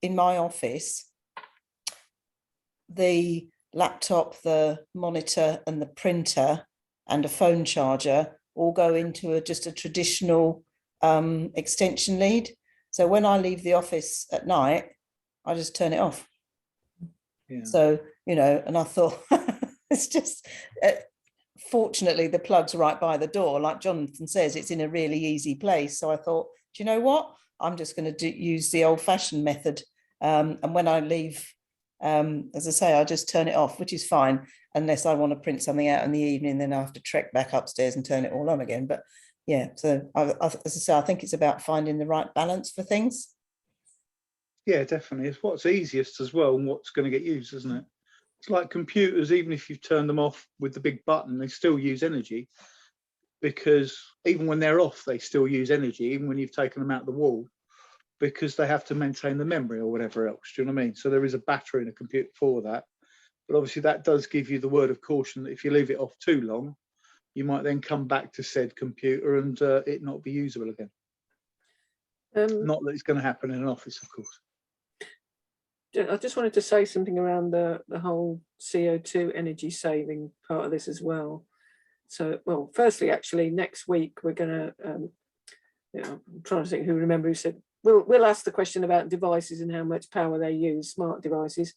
my office, the laptop, the monitor and the printer and a phone charger all go into just a traditional extension lead. So when I leave the office at night, I just turn it off. Yeah. So, and I thought, it's just, fortunately, the plug's right by the door. Like Jonathan says, it's in a really easy place. So I thought, do you know what? I'm just going to use the old fashioned method. And when I leave, as I say, I just turn it off, which is fine, unless I want to print something out in the evening, then I have to trek back upstairs and turn it all on again. But yeah, so as I say, I think it's about finding the right balance for things. Yeah, definitely. It's what's easiest as well and what's going to get used, isn't it? It's like computers, even if you've turned them off with the big button, they still use energy, because even when they're off, they still use energy, even when you've taken them out of the wall, because they have to maintain the memory or whatever else. Do you know what I mean? So there is a battery in a computer for that. But obviously that does give you the word of caution that if you leave it off too long, you might then come back to said computer and it not be usable again. Not that it's going to happen in an office, of course. I just wanted to say something around the whole CO2 energy saving part of this as well. So, well, firstly, actually, next week we're going to, I'm trying to think who said, we'll ask the question about devices and how much power they use, smart devices.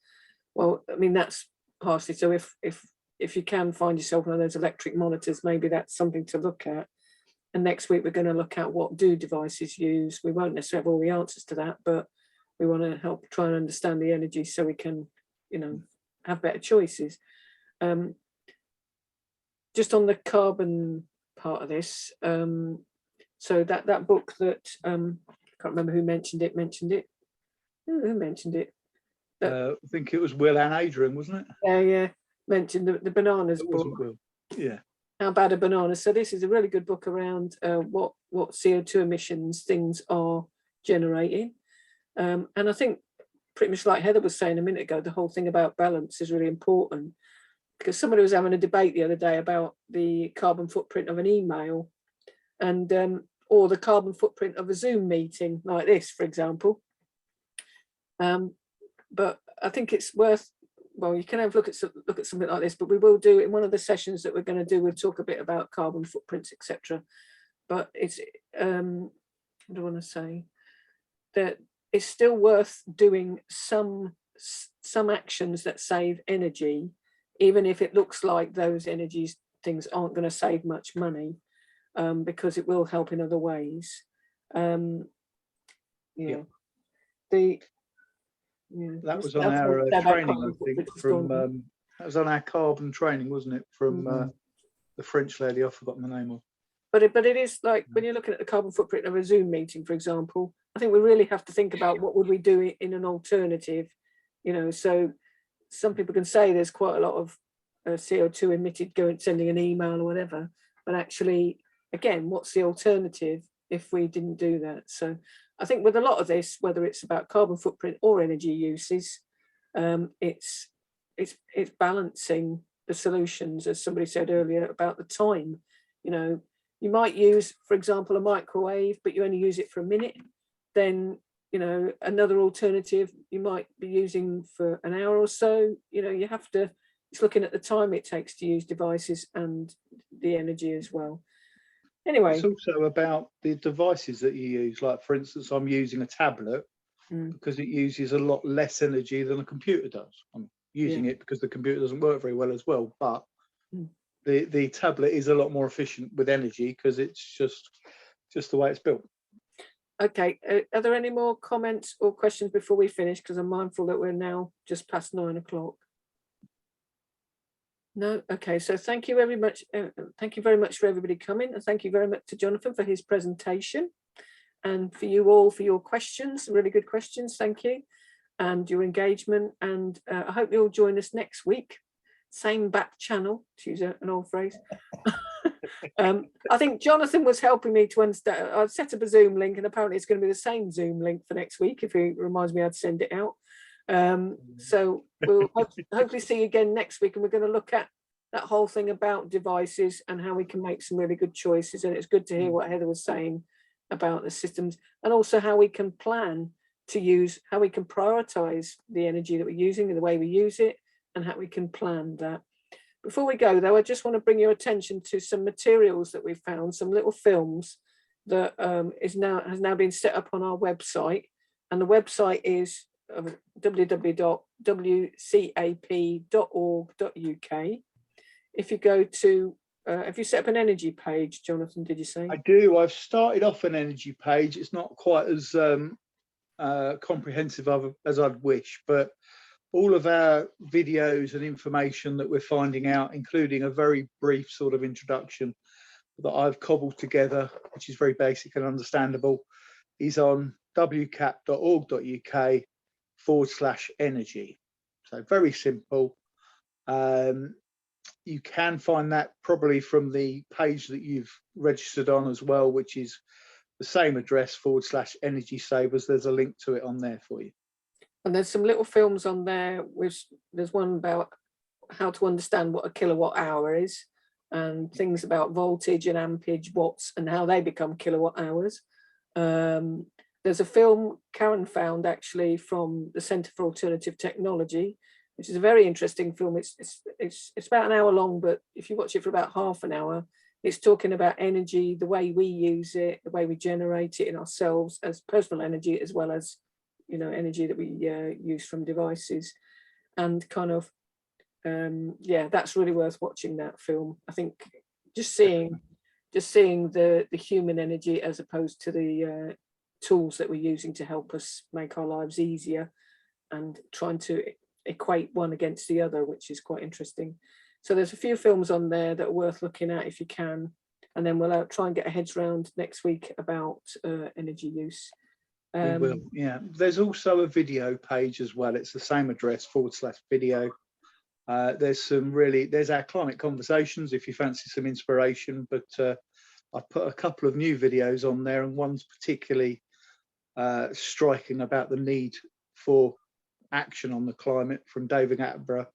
Well, I mean, that's partially, so if you can find yourself one of those electric monitors, maybe that's something to look at. And next week we're going to look at what do devices use. We won't necessarily have all the answers to that, but we want to help try and understand the energy so we can, have better choices. Just on the carbon part of this, so that book that I can't remember who mentioned it. Who mentioned it? I think it was Will and Adrian, wasn't it? Yeah. Mentioned the bananas book. Will. Yeah. How bad are bananas? So this is a really good book around what CO2 emissions things are generating. And I think pretty much like Heather was saying a minute ago, the whole thing about balance is really important, because somebody was having a debate the other day about the carbon footprint of an email and or the carbon footprint of a Zoom meeting like this, for example. But I think it's worth, well, you can have look at something like this, but we will do in one of the sessions that we're going to do, we'll talk a bit about carbon footprints, etc. But it's what do I want to say? That it's still worth doing some actions that save energy, even if it looks like those energies things aren't going to save much money, because it will help in other ways. That was on our training, I think, from that was on our carbon training, wasn't it, from the French lady I've forgotten the name of. But it is like when you're looking at the carbon footprint of a Zoom meeting, for example, I think we really have to think about what would we do in an alternative you know, so some people can say there's quite a lot of CO2 emitted sending an email or whatever, but actually, again, what's the alternative if we didn't do that? So I think with a lot of this, whether it's about carbon footprint or energy uses, it's balancing the solutions, as somebody said earlier about the time. You know, you might use, for example, a microwave, but you only use it for a minute. Then, you know, another alternative you might be using for an hour or so. You know, you have to, it's looking at the time it takes to use devices and the energy as well. Anyway. It's also about the devices that you use. Like, for instance, I'm using a tablet because it uses a lot less energy than a computer does. I'm using it because the computer doesn't work very well as well, but the tablet is a lot more efficient with energy because it's just the way it's built. Okay, are there any more comments or questions before we finish? Because I'm mindful that we're now just past 9 o'clock. No, okay, so thank you very much. Thank you very much for everybody coming, and thank you very much to Jonathan for his presentation, and for you all for your questions, really good questions. Thank you, and your engagement. And I hope you'll join us next week. Same back channel, to use an old phrase. I think Jonathan was helping me to understand. I've set up a Zoom link, and apparently it's going to be the same Zoom link for next week if he reminds me how to send it out. So we'll hopefully see you again next week, and we're going to look at that whole thing about devices and how we can make some really good choices. And it's good to hear what Heather was saying about the systems, and also how we can plan to use, how we can prioritize the energy that we're using and the way we use it, and how we can plan that. Before we go though, I just want to bring your attention to some materials that we found, some little films that has now been set up on our website, and the website is www.wcap.org.uk. If you go to, have you set up an energy page, Jonathan, did you say? I do. I've started off an energy page. It's not quite as comprehensive as I'd wish, but all of our videos and information that we're finding out, including a very brief sort of introduction that I've cobbled together, which is very basic and understandable, is on wcap.org.uk/energy. So very simple. You can find that probably from the page that you've registered on as well, which is the same address, /energy savers. There's a link to it on there for you. And there's some little films on there, which there's one about how to understand what a kilowatt hour is, and things about voltage and ampage, watts, and how they become kilowatt hours. There's a film Karen found actually from the Centre for Alternative Technology, which is a very interesting film. It's about an hour long, but if you watch it for about half an hour, it's talking about energy, the way we use it, the way we generate it in ourselves as personal energy, as well as, you know, energy that we use from devices, and kind of, yeah, that's really worth watching that film. I think just seeing the human energy as opposed to the tools that we're using to help us make our lives easier, and trying to equate one against the other, which is quite interesting. So there's a few films on there that are worth looking at if you can, and then we'll try and get our heads around next week about energy use. We will, yeah. There's also a video page as well. It's the same address, /video. There's our climate conversations if you fancy some inspiration, but I put a couple of new videos on there, and one's particularly striking about the need for action on the climate, from David Attenborough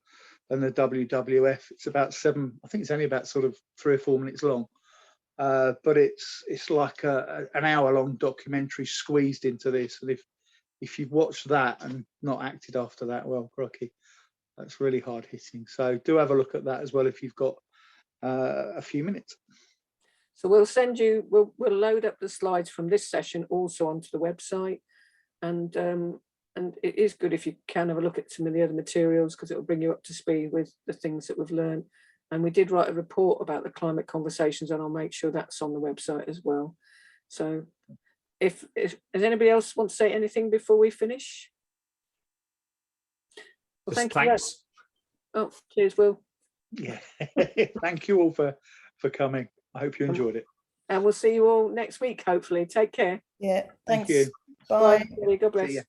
and the WWF. It's about I think it's only about sort of 3 or 4 minutes long. But it's like an hour-long documentary squeezed into this, and if you've watched that and not acted after that, well, crikey, that's really hard hitting. So do have a look at that as well if you've got a few minutes. So we'll send you, we'll load up the slides from this session also onto the website, and it is good if you can have a look at some of the other materials, because it will bring you up to speed with the things that we've learned. And we did write a report about the climate conversations, and I'll make sure that's on the website as well. So if does anybody else want to say anything before we finish? Well, thanks. Oh, cheers, Will. Yeah, thank you all for coming. I hope you enjoyed it. And we'll see you all next week, hopefully. Take care. Yeah, thanks. Thank you. Bye. Bye. God bless.